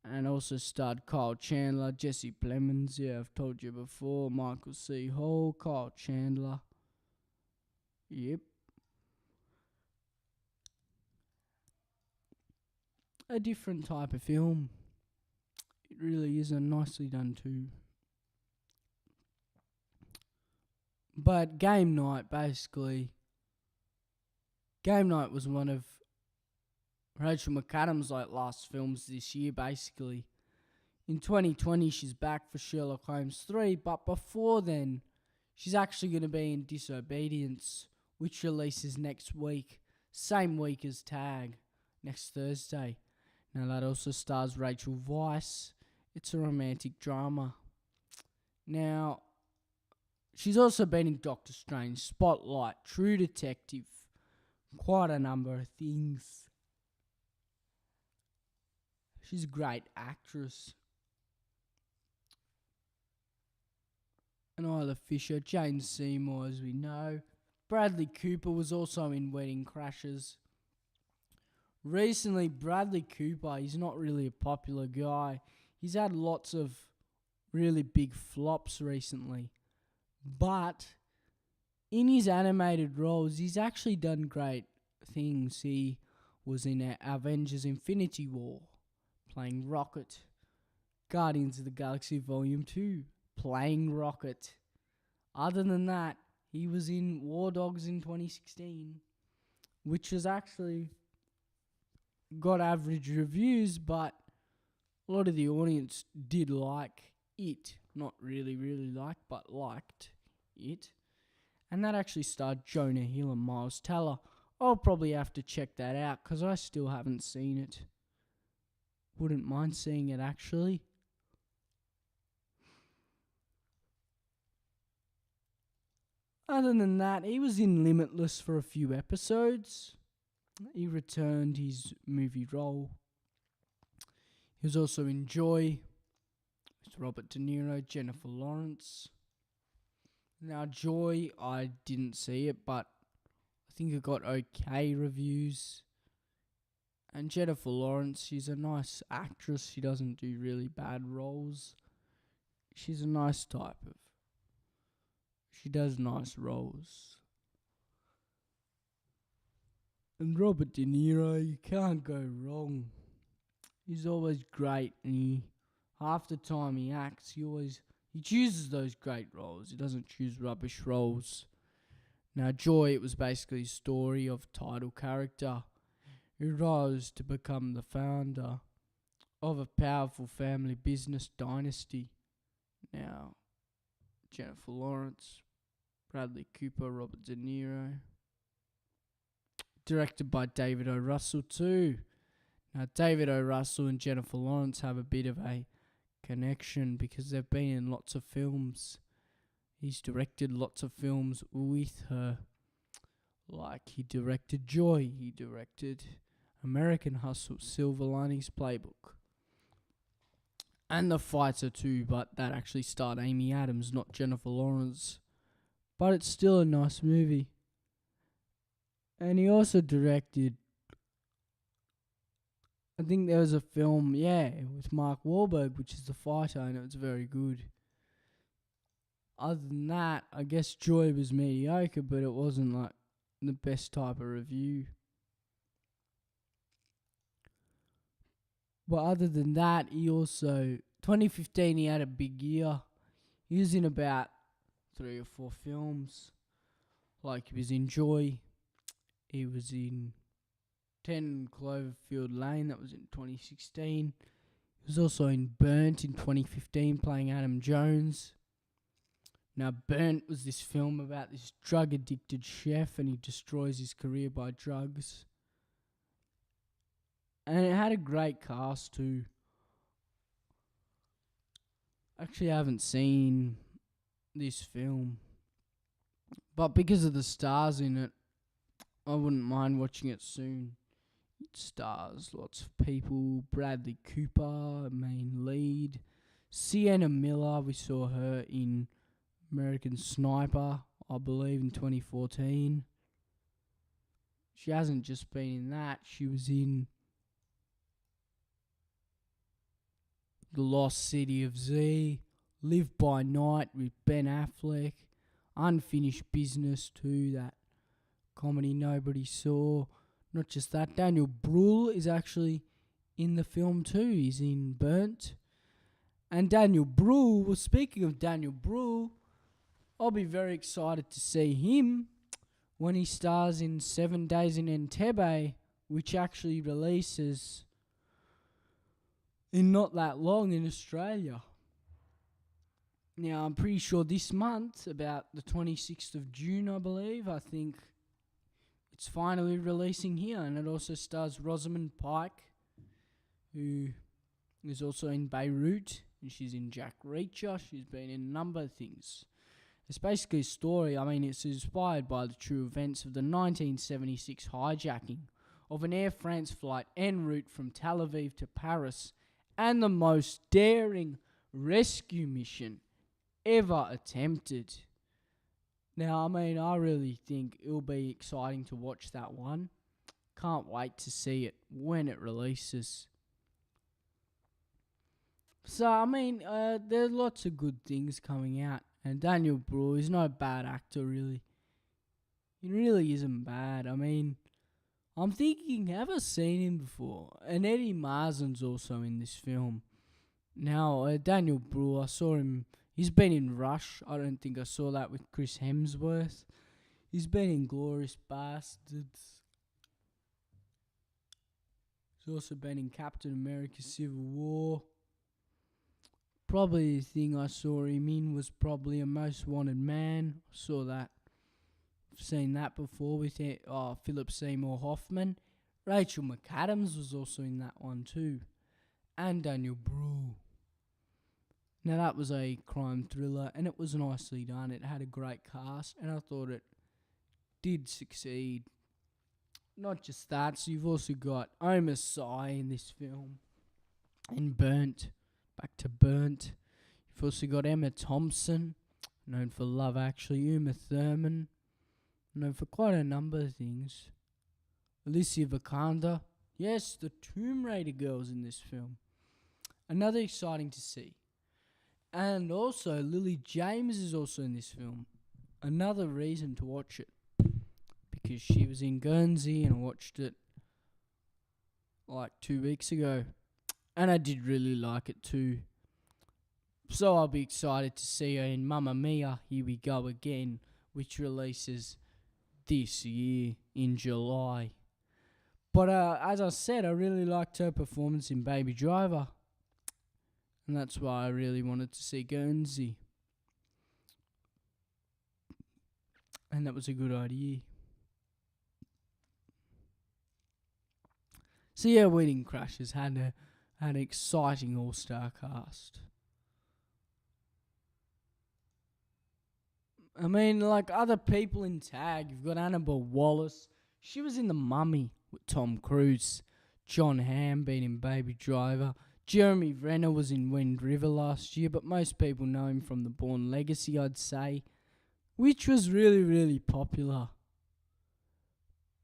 B: And also starred Kyle Chandler, Jesse Plemons, yeah, I've told you before, Michael C. Hall, Kyle Chandler. Yep. A different type of film. It really is, and nicely done too. But Game Night was one of Rachel McAdams' last films this year, basically. In 2020, she's back for Sherlock Holmes 3, but before then, she's actually going to be in Disobedience, which releases next week, same week as Tag, next Thursday. Now, that also stars Rachel Weisz. It's a romantic drama. Now, she's also been in Doctor Strange, Spotlight, True Detective, quite a number of things. She's a great actress. And Isla Fisher, Jane Seymour, as we know. Bradley Cooper was also in Wedding Crashers. Recently, Bradley Cooper, he's not really a popular guy. He's had lots of really big flops recently. But in his animated roles, he's actually done great things. He was in Avengers Infinity War, playing Rocket. Guardians of the Galaxy Volume 2, playing Rocket. Other than that, he was in War Dogs in 2016, which has actually got average reviews, but a lot of the audience did like it. Not really, really liked, but liked it. And that actually starred Jonah Hill and Miles Teller. I'll probably have to check that out because I still haven't seen it. Wouldn't mind seeing it actually. Other than that, he was in Limitless for a few episodes. He returned his movie role. He was also in Joy with Robert De Niro, Jennifer Lawrence. Now, Joy, I didn't see it, but I think it got okay reviews. And Jennifer Lawrence, she's a nice actress. She doesn't do really bad roles. She's a nice type of... She does nice roles. And Robert De Niro, you can't go wrong. He's always great, and half the time he acts, he chooses those great roles. He doesn't choose rubbish roles. Now, Joy, it was basically a story of a title character who rose to become the founder of a powerful family business dynasty. Now, Jennifer Lawrence, Bradley Cooper, Robert De Niro. Directed by David O. Russell too. Now, David O. Russell and Jennifer Lawrence have a bit of a connection because they've been in lots of films. He's directed lots of films with her. Like, he directed Joy. He directed American Hustle, Silver Linings Playbook. And The Fighter too, but that actually starred Amy Adams, not Jennifer Lawrence. But it's still a nice movie. And he also directed, I think there was a film, with Mark Wahlberg, which is The Fighter, and it was very good. Other than that, I guess Joy was mediocre, but it wasn't like the best type of review. But other than that, he also, 2015, he had a big year. He was in about 3 or 4 films. Like, he was in Joy. He was in 10 Cloverfield Lane, that was in 2016. He was also in Burnt in 2015, playing Adam Jones. Now, Burnt was this film about this drug-addicted chef, and he destroys his career by drugs. And it had a great cast too. Actually, I haven't seen this film, but because of the stars in it, I wouldn't mind watching it soon. It stars lots of people. Bradley Cooper, main lead. Sienna Miller, we saw her in American Sniper, I believe, in 2014. She hasn't just been in that. She was in The Lost City of Z, Live by Night with Ben Affleck, Unfinished Business too, that comedy nobody saw. Not just that, Daniel Bruhl is actually in the film too. He's in Burnt. And Daniel Bruhl, well, speaking of Daniel Bruhl, I'll be very excited to see him when he stars in 7 Days in Entebbe, which actually releases in not that long in Australia. Now, I'm pretty sure this month, about the 26th of June, I believe, I think it's finally releasing here. And it also stars Rosamund Pike, who is also in Beirut, and she's in Jack Reacher. She's been in a number of things. It's basically a story, it's inspired by the true events of the 1976 hijacking of an Air France flight en route from Tel Aviv to Paris, and the most daring rescue mission ever attempted. Now, I really think it'll be exciting to watch that one. Can't wait to see it when it releases. So, there are lots of good things coming out. And Daniel Bruhl is not a bad actor, really. He really isn't bad. I'm thinking, have I seen him before? And Eddie Marsan's also in this film. Now, Daniel Bruhl, I saw him. He's been in Rush. I don't think I saw that with Chris Hemsworth. He's been in Glorious Bastards. He's also been in Captain America Civil War. Probably the thing I saw him in was probably A Most Wanted Man. I saw that. I've seen that before with Philip Seymour Hoffman. Rachel McAdams was also in that one too. And Daniel Bruhl. Now, that was a crime thriller, and it was nicely done. It had a great cast, and I thought it did succeed. Not just that, so you've also got Omar Sy in this film. And Burnt. Back to Burnt. You've also got Emma Thompson, known for Love Actually. Uma Thurman, known for quite a number of things. Alicia Vikander. Yes, the Tomb Raider girl's in this film. Another exciting to see. And also, Lily James is also in this film. Another reason to watch it. Because she was in Guernsey and I watched it like 2 weeks ago. And I did really like it too. So I'll be excited to see her in Mamma Mia, Here We Go Again, which releases this year in July. But as I said, I really liked her performance in Baby Driver. And that's why I really wanted to see Guernsey. And that was a good idea. So yeah, Wedding Crashers had an exciting all-star cast. Other people in tag, you've got Annabelle Wallace. She was in The Mummy with Tom Cruise. John Hamm been in Baby Driver. Jeremy Renner was in Wind River last year, but most people know him from The Bourne Legacy, I'd say, which was really, really popular.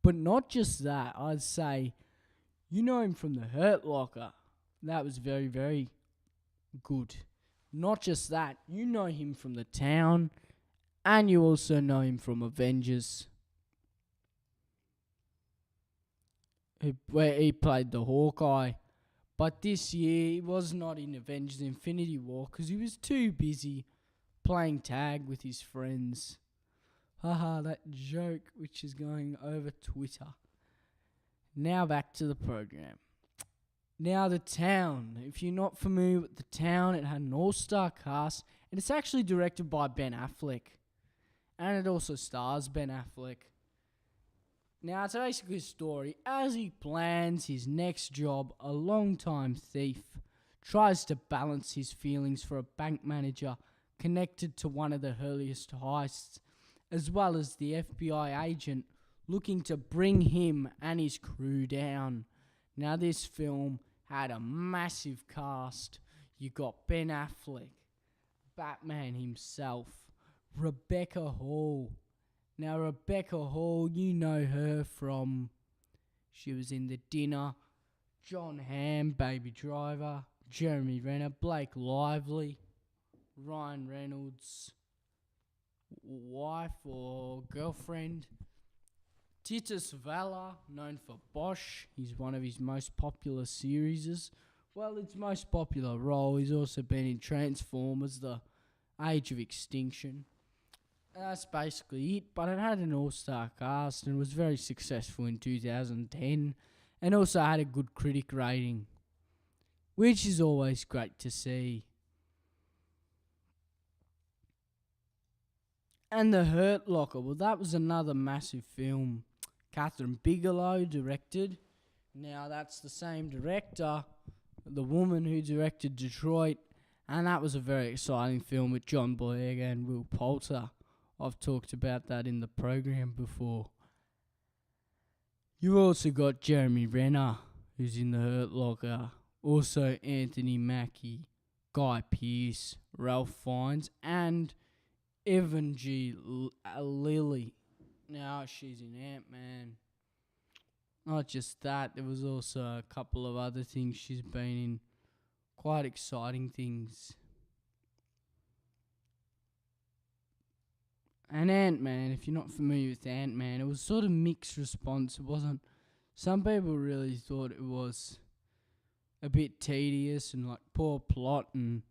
B: But not just that, I'd say you know him from The Hurt Locker. That was very, very good. Not just that, you know him from The Town, and you also know him from Avengers, where he played the Hawkeye. But this year, he was not in Avengers Infinity War because he was too busy playing tag with his friends. Haha, that joke which is going over Twitter. Now back to the program. Now The Town. If you're not familiar with The Town, it had an all-star cast, and it's actually directed by Ben Affleck. And it also stars Ben Affleck. Now, it's basically a story as he plans his next job, a long-time thief tries to balance his feelings for a bank manager connected to one of the earliest heists, as well as the FBI agent looking to bring him and his crew down. Now, this film had a massive cast. You got Ben Affleck, Batman himself, Rebecca Hall. Now, Rebecca Hall, you know her from... She was in The Dinner, John Hamm, Baby Driver, Jeremy Renner, Blake Lively, Ryan Reynolds' wife or girlfriend. Titus Valla, known for Bosch. He's one of his most popular series. Well, its most popular role. He's also been in Transformers, The Age of Extinction. That's basically it, but it had an all-star cast and was very successful in 2010 and also had a good critic rating, which is always great to see. And The Hurt Locker, well, that was another massive film. Catherine Bigelow directed. Now, that's the same director, the woman who directed Detroit, and that was a very exciting film with John Boyega and Will Poulter. I've talked about that in the program before. You also got Jeremy Renner, who's in The Hurt Locker. Also Anthony Mackie, Guy Pearce, Ralph Fiennes, and Evan G. Lilly. Now she's in Ant-Man. Not just that, there was also a couple of other things she's been in. Quite exciting things. And Ant-Man, if you're not familiar with Ant-Man, it was sort of mixed response. It wasn't... Some people really thought it was a bit tedious and like poor plot and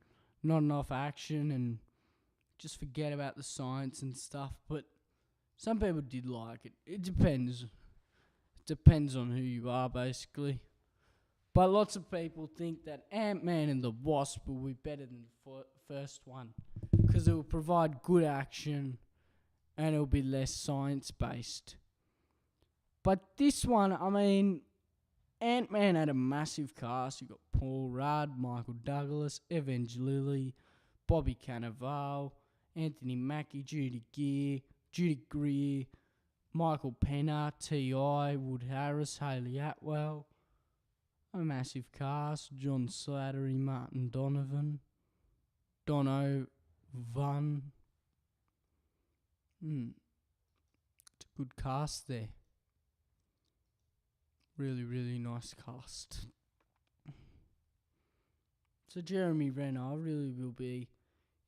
B: not enough action and just forget about the science and stuff. But some people did like it. It depends. It depends on who you are, basically. But lots of people think that Ant-Man and the Wasp will be better than the first one because it will provide good action and it'll be less science-based. But this one, I mean, Ant-Man had a massive cast. You got Paul Rudd, Michael Douglas, Evan Lilly, Bobby Cannavale, Anthony Mackie, Judy Greer, Michael Pena, T.I., Wood Harris, Hayley Atwell. A massive cast. John Slattery, Martin Donovan, Dono Van. It's a good cast there. Really, really nice cast. So Jeremy Renner, I really will be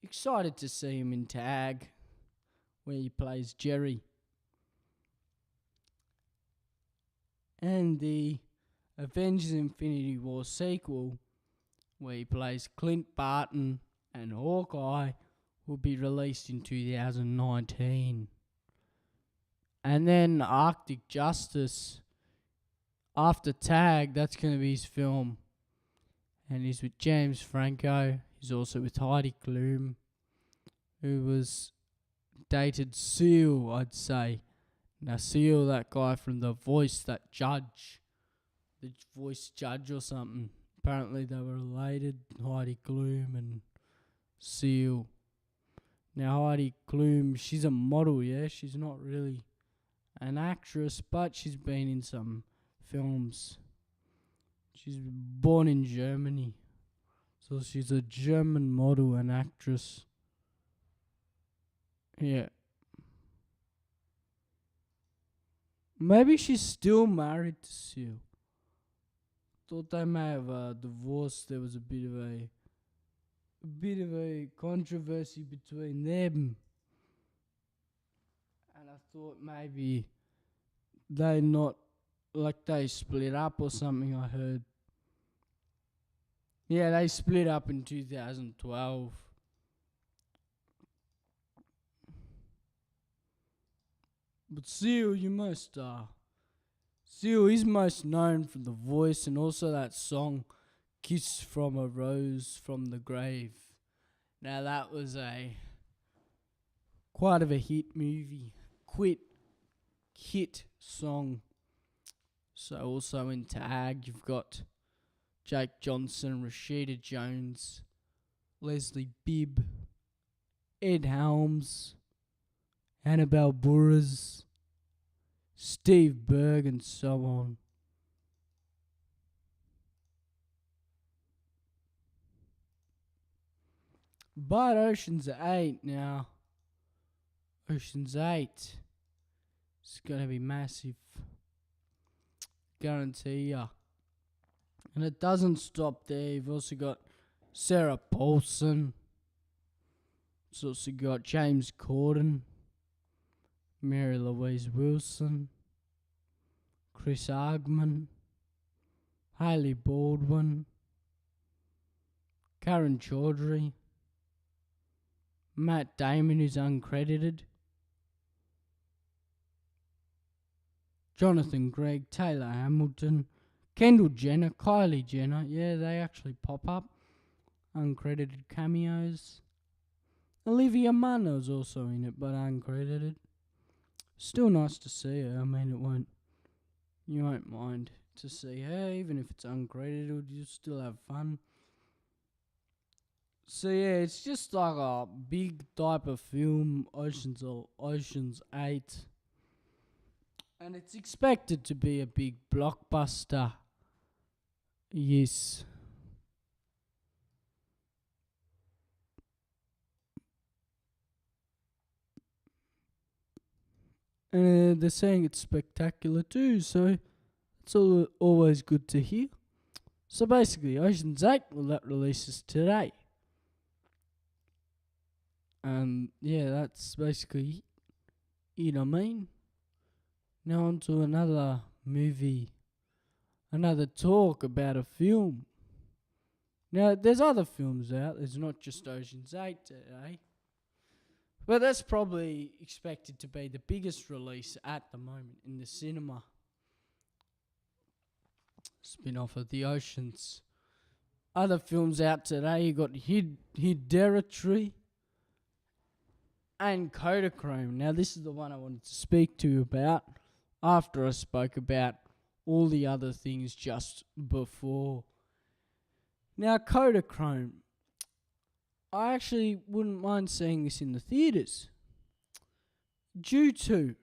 B: excited to see him in Tag, where he plays Jerry. And the Avengers Infinity War sequel, where he plays Clint Barton and Hawkeye, will be released in 2019. And then Arctic Justice, after Tag, that's going to be his film. And he's with James Franco. He's also with Heidi Klum, who was dated Seal, I'd say. Now Seal, that guy from The Voice, that judge. The voice judge or something. Apparently they were related, Heidi Klum and Seal. Now Heidi Klum, she's a model, yeah? She's not really an actress, but she's been in some films. She's born in Germany. So she's a German model and actress. Yeah. Maybe she's still married to Seal. Thought they may have divorced. There was a bit of a controversy between them. And I thought maybe they split up or something, I heard. Yeah, they split up in 2012. But Seal, you must Still, he's most known for the voice and also that song, Kiss from a Rose from the Grave. Now that was quite of a hit movie. Hit song. So also in tag, you've got Jake Johnson, Rashida Jones, Leslie Bibb, Ed Helms, Annabelle Burras, Steve Berg, and so on. But Ocean's 8 now. Ocean's 8. It's going to be massive. Guarantee ya. And it doesn't stop there. You've also got Sarah Paulson. It's also got James Corden, Mary Louise Wilson, Chris Arguman, Hailey Baldwin, Karen Chaudhry, Matt Damon, who's uncredited, Jonathan Gregg, Taylor Hamilton, Kendall Jenner, Kylie Jenner. Yeah, they actually pop up. Uncredited cameos. Olivia Munn was also in it, but uncredited. Still nice to see her. I mean, you won't mind to see her, even if it's uncredited. You'll still have fun. So yeah, it's just like a big type of film, Ocean's 8. And it's expected to be a big blockbuster. Yes. And they're saying it's spectacular too, so it's always good to hear. So basically, Ocean's 8, well, that releases today. Yeah, that's basically it, I mean. Now on to another movie, another talk about a film. Now, there's other films out. There's not just Ocean's 8 today. But that's probably expected to be the biggest release at the moment in the cinema. Spin-off of the Oceans. Other films out today, you got Hereditary and Kodachrome. Now, this is the one I wanted to speak to you about after I spoke about all the other things just before. Now, Kodachrome. I actually wouldn't mind seeing this in the theatres. Due to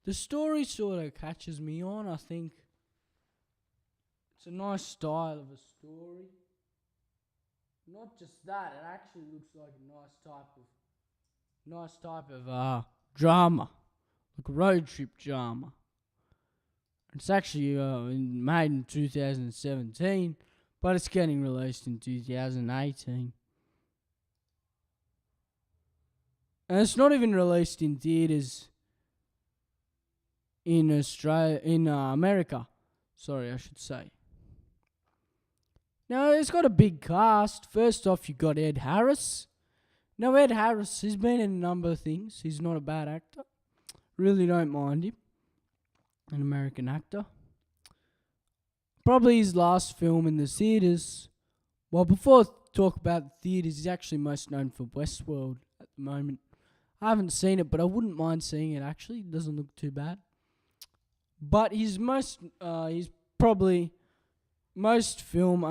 B: the story sort of catches me on, I think. It's a nice style of a story. Not just that, it actually looks like a nice type of drama, like a road trip drama. It's actually made in 2017, but it's getting released in 2018. And it's not even released in theatres in America. Sorry, I should say. Now, it's got a big cast. First off, you got Ed Harris. Now, Ed Harris, he's been in a number of things. He's not a bad actor. Really don't mind him. An American actor. Probably his last film in the theatres. Well, before I talk about the theatres, he's actually most known for Westworld at the moment. I haven't seen it, but I wouldn't mind seeing it, actually. It doesn't look too bad. But his last film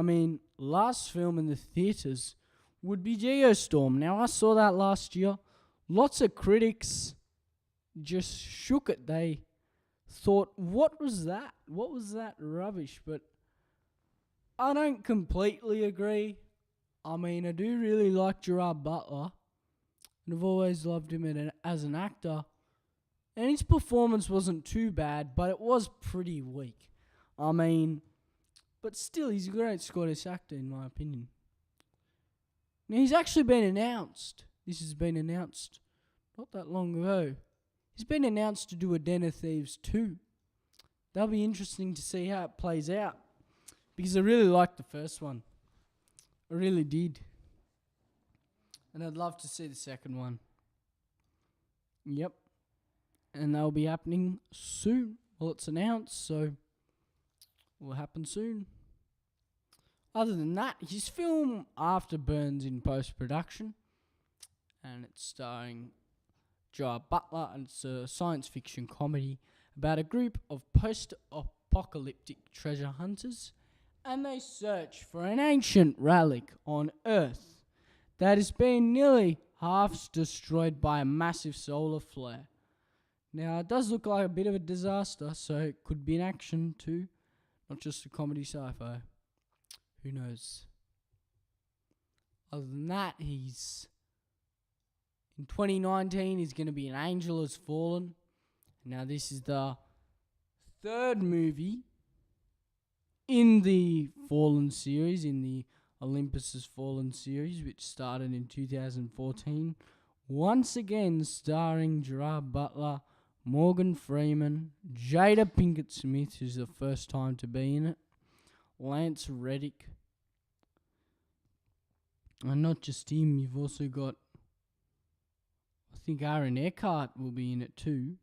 B: in the theatres would be Geostorm. Now, I saw that last year. Lots of critics just shook it. They thought, what was that? What was that rubbish? But I don't completely agree. I mean, I do really like Gerard Butler, and I've always loved him as an actor. And his performance wasn't too bad, but it was pretty weak. I mean, but still, he's a great Scottish actor, in my opinion. Now, he's actually been announced. This has been announced not that long ago. He's been announced to do a Den of Thieves 2. That'll be interesting to see how it plays out. Because I really liked the first one. I really did. And I'd love to see the second one. Yep. And that'll be happening soon. Well, it's announced, so it will happen soon. Other than that, his film Afterburn's in post-production, and it's starring Gerard Butler, and it's a science fiction comedy about a group of post-apocalyptic treasure hunters, and they search for an ancient relic on Earth that has been nearly half destroyed by a massive solar flare. Now, it does look like a bit of a disaster, so it could be an action too, not just a comedy sci-fi. Who knows? Other than that, in 2019, he's going to be an Angel Has Fallen. Now, this is the third movie in the Fallen series, in the Olympus Has Fallen series, which started in 2014. Once again, starring Gerard Butler, Morgan Freeman, Jada Pinkett Smith, who's the first time to be in it, Lance Reddick. And not just him, you've also got, I think Aaron Eckhart will be in it too.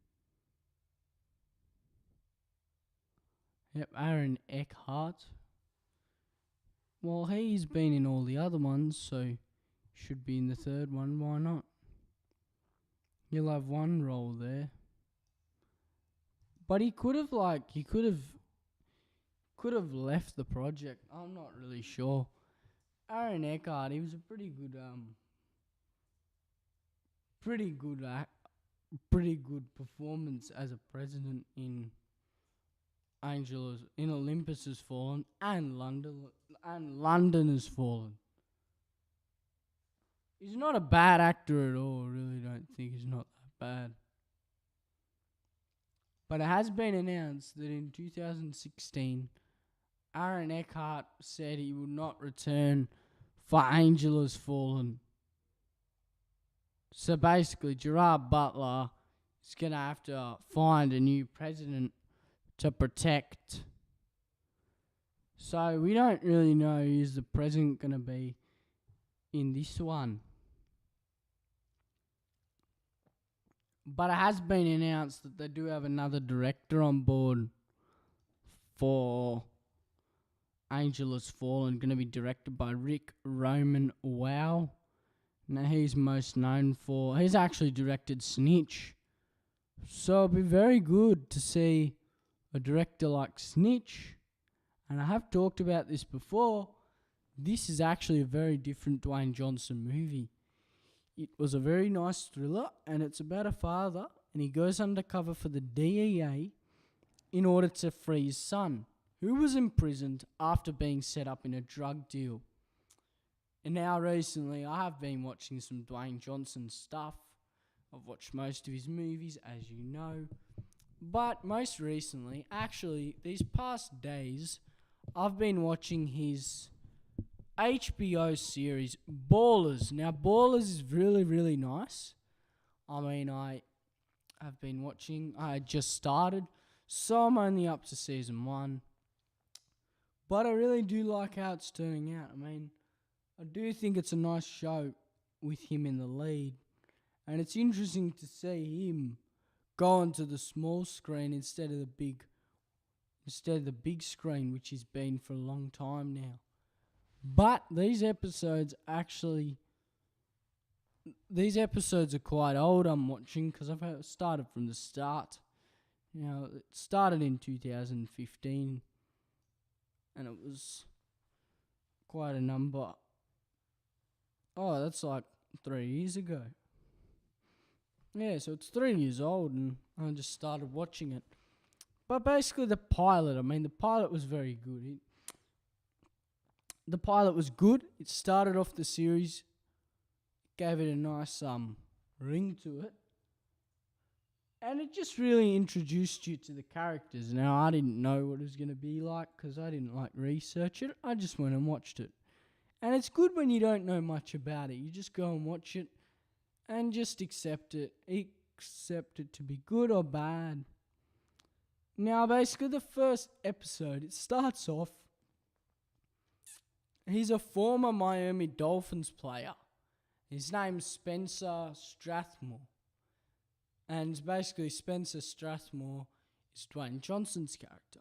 B: Yep, Aaron Eckhart. Well, he's been in all the other ones, so should be in the third one. Why not? He'll have one role there. But he could have left the project. I'm not really sure. Aaron Eckhart, he was a pretty good performance as a president in Olympus Has Fallen and London Has Fallen. He's not a bad actor at all. I really don't think he's not that bad. But it has been announced that in 2016, Aaron Eckhart said he would not return for Angel Has Fallen. So basically, Gerard Butler is going to have to find a new president to protect. So we don't really know who's the president going to be in this one. But it has been announced that they do have another director on board for Angel Has Fallen, going to be directed by Rick Roman Wow. Now, he's most known for... He's actually directed Snitch. So it'll be very good to see a director like Snitch. And I have talked about this before. This is actually a very different Dwayne Johnson movie. It was a very nice thriller, and it's about a father, and he goes undercover for the DEA in order to free his son, who was imprisoned after being set up in a drug deal. And now recently, I have been watching some Dwayne Johnson stuff. I've watched most of his movies, as you know. But most recently, actually, these past days, I've been watching his HBO series, Ballers. Now, Ballers is really, really nice. I mean, I have been watching. I just started, so I'm only up to season 1. But I really do like how it's turning out. I mean, I do think it's a nice show with him in the lead. And it's interesting to see him go onto the small screen instead of the big screen, which he's been for a long time now. But these episodes are quite old. I'm watching because I've started from the start. You know, it started in 2015, and it was quite a number. Oh, that's like 3 years ago. Yeah, so it's 3 years old, and I just started watching it. But basically, the pilot was very good. The pilot was good. It started off the series, gave it a nice ring to it, and it just really introduced you to the characters. Now, I didn't know what it was going to be like because I didn't research it. I just went and watched it. And it's good when you don't know much about it. You just go and watch it and just accept it. Accept it to be good or bad. Now, basically, the first episode, it starts off. He's a former Miami Dolphins player. His name's Spencer Strathmore. And basically, Spencer Strathmore is Dwayne Johnson's character.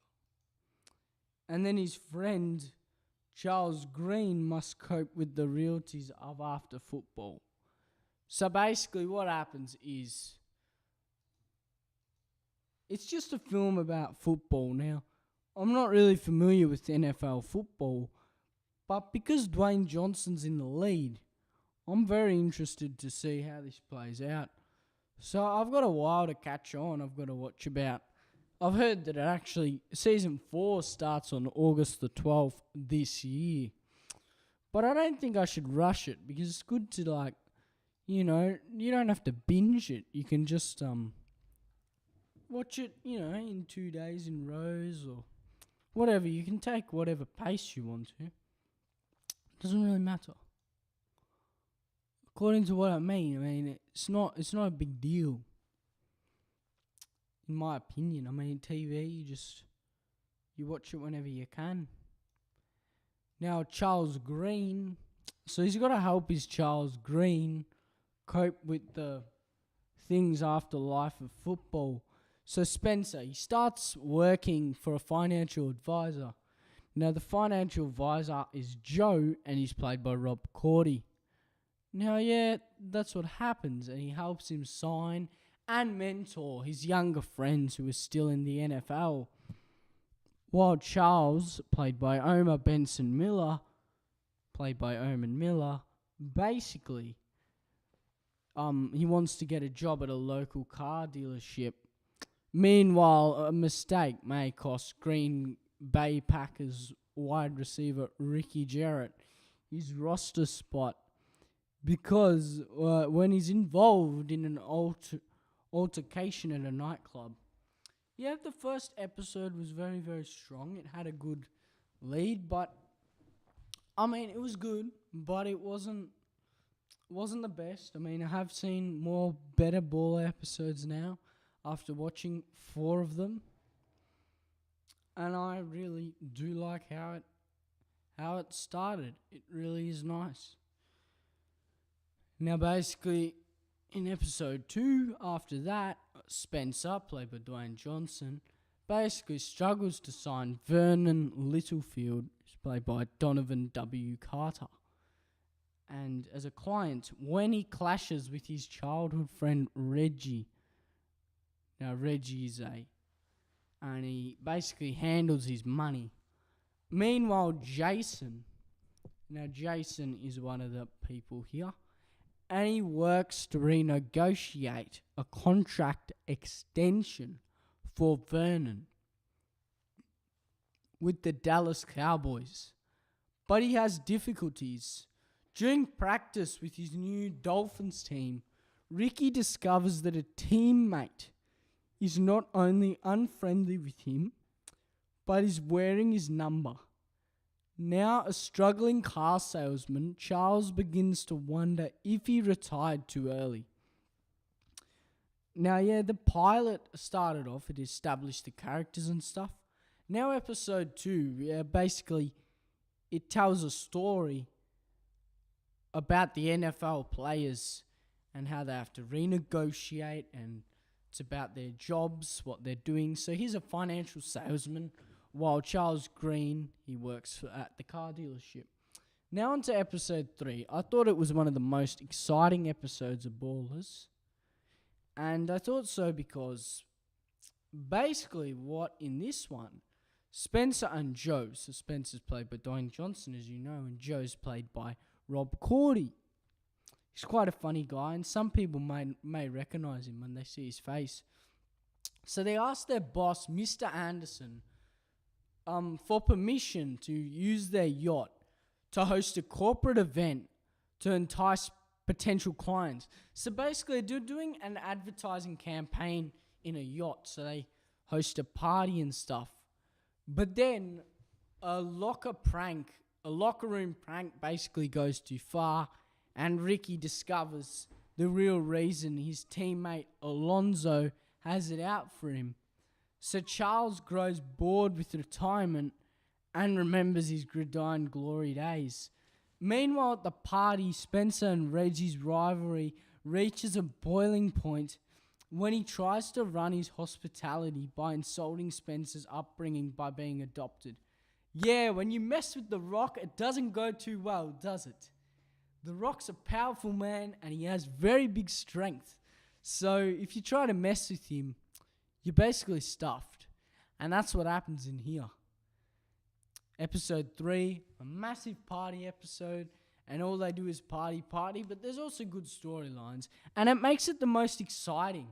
B: And then his friend, Charles Green, must cope with the realities of after football. So basically what happens is, it's just a film about football. Now, I'm not really familiar with NFL football, but because Dwayne Johnson's in the lead, I'm very interested to see how this plays out. So I've got a while to catch on. I've heard that season 4 starts on August the 12th this year. But I don't think I should rush it, because it's good to you don't have to binge it. You can just watch it, in 2 days in rows or whatever. You can take whatever pace you want to. Doesn't really matter. According to what I mean, it's not a big deal. In my opinion, TV, you watch it whenever you can. Now, Charles Green, so he's got to help his Charles Green cope with the things after life of football. So Spencer, he starts working for a financial advisor. Now, the financial advisor is Joe, and he's played by Rob Cordy. Now, that's what happens, and he helps him sign and mentor his younger friends who are still in the NFL. While Charles, played by Omer Benson Miller, basically, he wants to get a job at a local car dealership. Meanwhile, a mistake may cost Green Bay Packers wide receiver Ricky Jarrett his roster spot, because when he's involved in an altercation at a nightclub. The first episode was very, very strong. It had a good lead, but it was good, but it wasn't the best. I have seen more better ball episodes now after watching 4 of them, and I really do like how it started. It really is nice. Now, basically, in episode 2, after that, Spencer, played by Dwayne Johnson, basically struggles to sign Vernon Littlefield, who's played by Donovan W. Carter, and as a client, when he clashes with his childhood friend Reggie. Now, Reggie and he basically handles his money. Meanwhile, Jason is one of the people here, and he works to renegotiate a contract extension for Vernon with the Dallas Cowboys. But he has difficulties. During practice with his new Dolphins team, Ricky discovers that a teammate is not only unfriendly with him, but is wearing his number. Now a struggling car salesman, Charles begins to wonder if he retired too early. Now, the pilot started off, it established the characters and stuff. Now episode 2, basically, it tells a story about the NFL players and how they have to renegotiate, and it's about their jobs, what they're doing. So he's a financial salesman, while Charles Green, he works at the car dealership. Now on to episode 3. I thought it was one of the most exciting episodes of Ballers. And I thought so because basically what in this one, Spencer and Joe, so Spencer's played by Dwayne Johnson, as you know, and Joe's played by Rob Cordy. He's quite a funny guy, and some people may recognize him when they see his face. So they asked their boss, Mr. Anderson, for permission to use their yacht to host a corporate event to entice potential clients. So basically, they're doing an advertising campaign in a yacht, so they host a party and stuff. But then a locker room prank basically goes too far, and Ricky discovers the real reason his teammate Alonzo has it out for him. So Charles grows bored with retirement and remembers his gridiron glory days. Meanwhile, at the party, Spencer and Reggie's rivalry reaches a boiling point when he tries to run his hospitality by insulting Spencer's upbringing by being adopted. Yeah, when you mess with The Rock, it doesn't go too well, does it? The Rock's a powerful man and he has very big strength. So if you try to mess with him, you're basically stuffed. And that's what happens in here. Episode 3, a massive party episode, and all they do is party, but there's also good storylines, and it makes it the most exciting,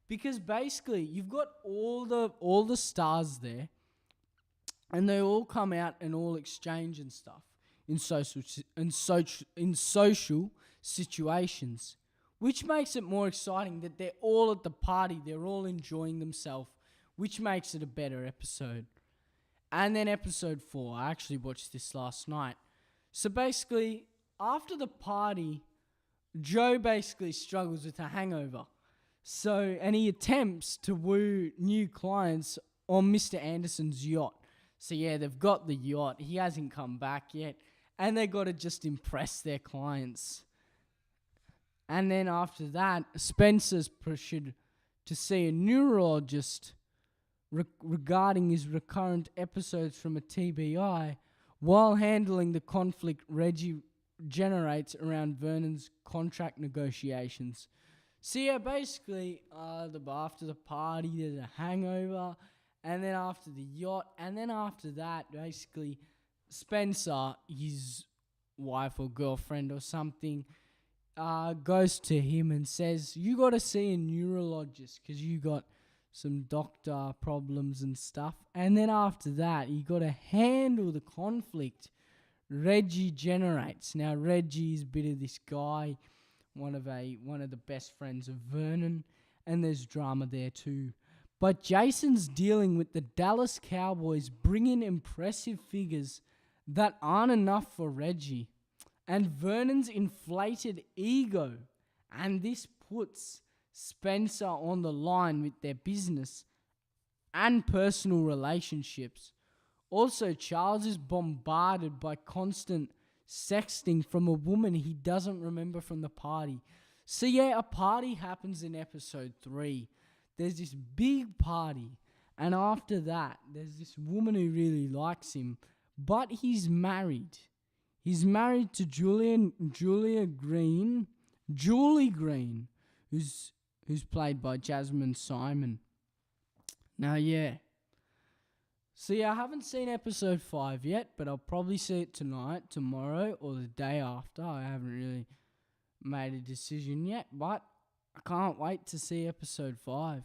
B: because basically you've got all the stars there, and they all come out and all exchange and stuff in social situations, which makes it more exciting that they're all at the party, they're all enjoying themselves, which makes it a better episode. And then episode 4, I actually watched this last night. So basically, after the party, Joe basically struggles with a hangover. And he attempts to woo new clients on Mr. Anderson's yacht. So yeah, they've got the yacht. He hasn't come back yet. And they got to just impress their clients. And then after that, Spencer's pressured to see a neurologist regarding his recurrent episodes from a TBI while handling the conflict Reggie generates around Vernon's contract negotiations. So yeah, basically, after the party, there's a hangover, and then after the yacht, and then after that, basically, Spencer, his wife or girlfriend or something, goes to him and says, you got to see a neurologist because you got some doctor problems and stuff. And then after that, you got to handle the conflict Reggie generates. Now, Reggie is a bit of this guy, one of the best friends of Vernon, and there's drama there too. But Jason's dealing with the Dallas Cowboys bringing impressive figures that aren't enough for Reggie, and Vernon's inflated ego, and this puts Spencer on the line with their business and personal relationships. Also, Charles is bombarded by constant sexting from a woman he doesn't remember from the party. So yeah, a party happens in episode 3. There's this big party, and after that, there's this woman who really likes him, but he's married. He's married to Julie Green, who's played by Jasmine Simon. Now, yeah. So, yeah, I haven't seen episode 5 yet, but I'll probably see it tonight, tomorrow, or the day after. I haven't really made a decision yet, but I can't wait to see episode 5.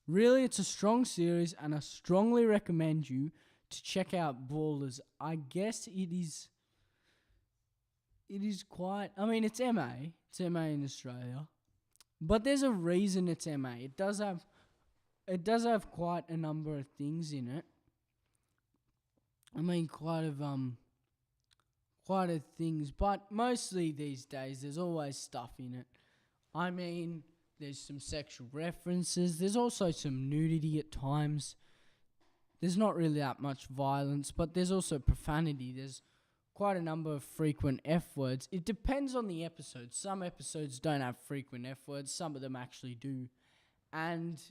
B: Really, it's a strong series, and I strongly recommend you to check out Ballers. I guess it is quite... I mean, it's MA. It's MA in Australia. But there's a reason it's MA. It does have quite a number of things in it. I mean, quite a things. But mostly these days, there's always stuff in it. I mean, there's some sexual references. There's also some nudity at times. There's not really that much violence, but there's also profanity. There's quite a number of frequent F words. It depends on the episode. Some episodes don't have frequent F words. Some of them actually do. And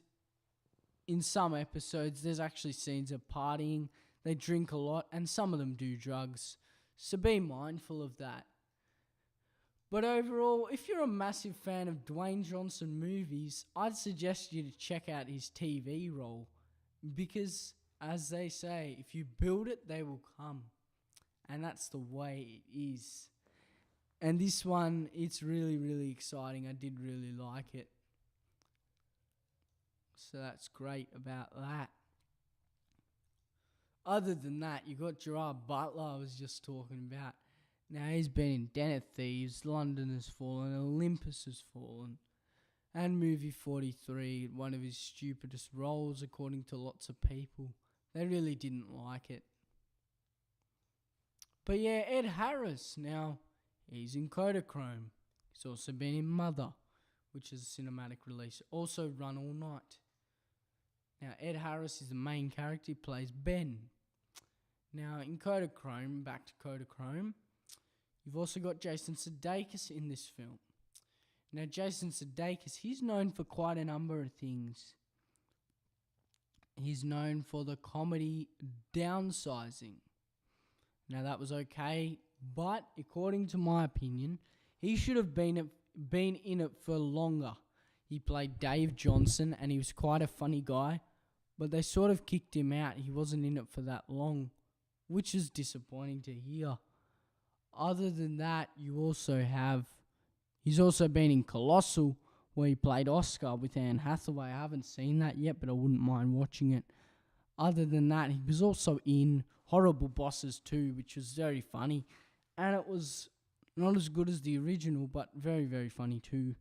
B: in some episodes, there's actually scenes of partying. They drink a lot, and some of them do drugs. So be mindful of that. But overall, if you're a massive fan of Dwayne Johnson movies, I'd suggest you to check out his TV role. Because, as they say, if you build it, they will come. And that's the way it is. And this one, it's really, really exciting. I did really like it. So that's great about that. Other than that, you got Gerard Butler I was just talking about. Now, he's been in Den of Thieves, London Has Fallen, Olympus Has Fallen, and Movie 43, one of his stupidest roles according to lots of people. They really didn't like it. But yeah, Ed Harris, now, he's in Kodachrome. He's also been in Mother, which is a cinematic release. Also Run All Night. Now, Ed Harris is the main character. He plays Ben. Now, in Kodachrome, back to Kodachrome, you've also got Jason Sudeikis in this film. Now, Jason Sudeikis, he's known for quite a number of things. He's known for the comedy Downsizing. Now, that was okay, but according to my opinion, he should have been in it for longer. He played Dave Johnson, and he was quite a funny guy, but they sort of kicked him out. He wasn't in it for that long, which is disappointing to hear. Other than that, he's also been in Colossal, where he played Oscar with Anne Hathaway. I haven't seen that yet, but I wouldn't mind watching it. Other than that, he was also in Horrible Bosses 2, which was very funny. And it was not as good as the original, but very, very funny too.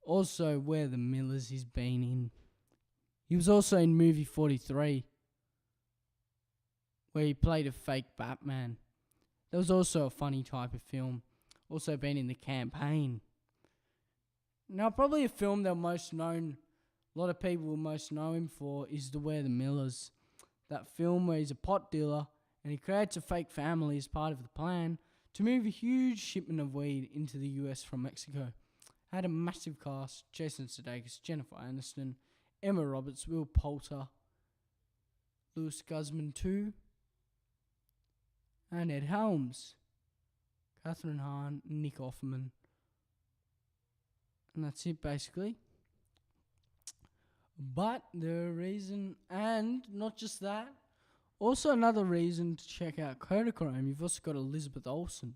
B: Also, Where the Millers he's been in. He was also in movie 43, where he played a fake Batman. That was also a funny type of film. Also been in The Campaign. Now, probably a film a lot of people will most know him for is The Where the Millers. That film where he's a pot dealer and he creates a fake family as part of the plan to move a huge shipment of weed into the US from Mexico. Had a massive cast: Jason Sudeikis, Jennifer Aniston, Emma Roberts, Will Poulter, Louis Guzman too, and Ed Helms, Catherine Hahn, Nick Offerman. And that's it, basically. But the reason, and not just that, also another reason to check out Kodachrome, you've also got Elizabeth Olsen.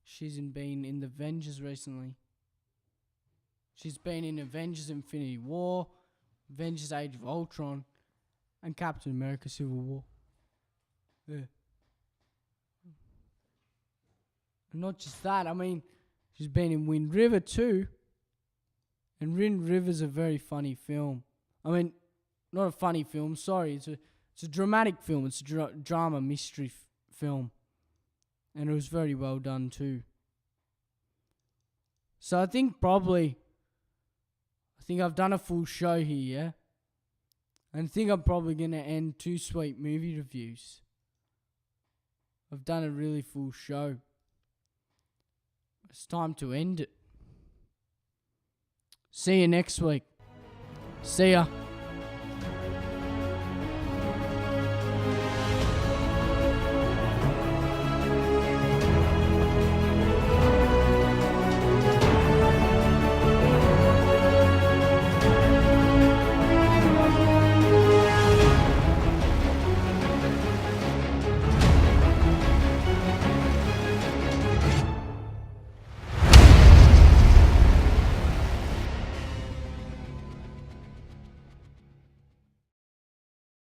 B: She's been in the Avengers recently. She's been in Avengers Infinity War, Avengers Age of Ultron, and Captain America Civil War. Yeah. And not just that, she's been in Wind River too. And Wind River's a very funny film. Not a funny film, sorry. It's a dramatic film. It's a drama mystery film. And it was very well done too. So I think I've done a full show here, yeah? And I think I'm probably going to end 2Sweet movie reviews. I've done a really full show. It's time to end it. See you next week. See ya.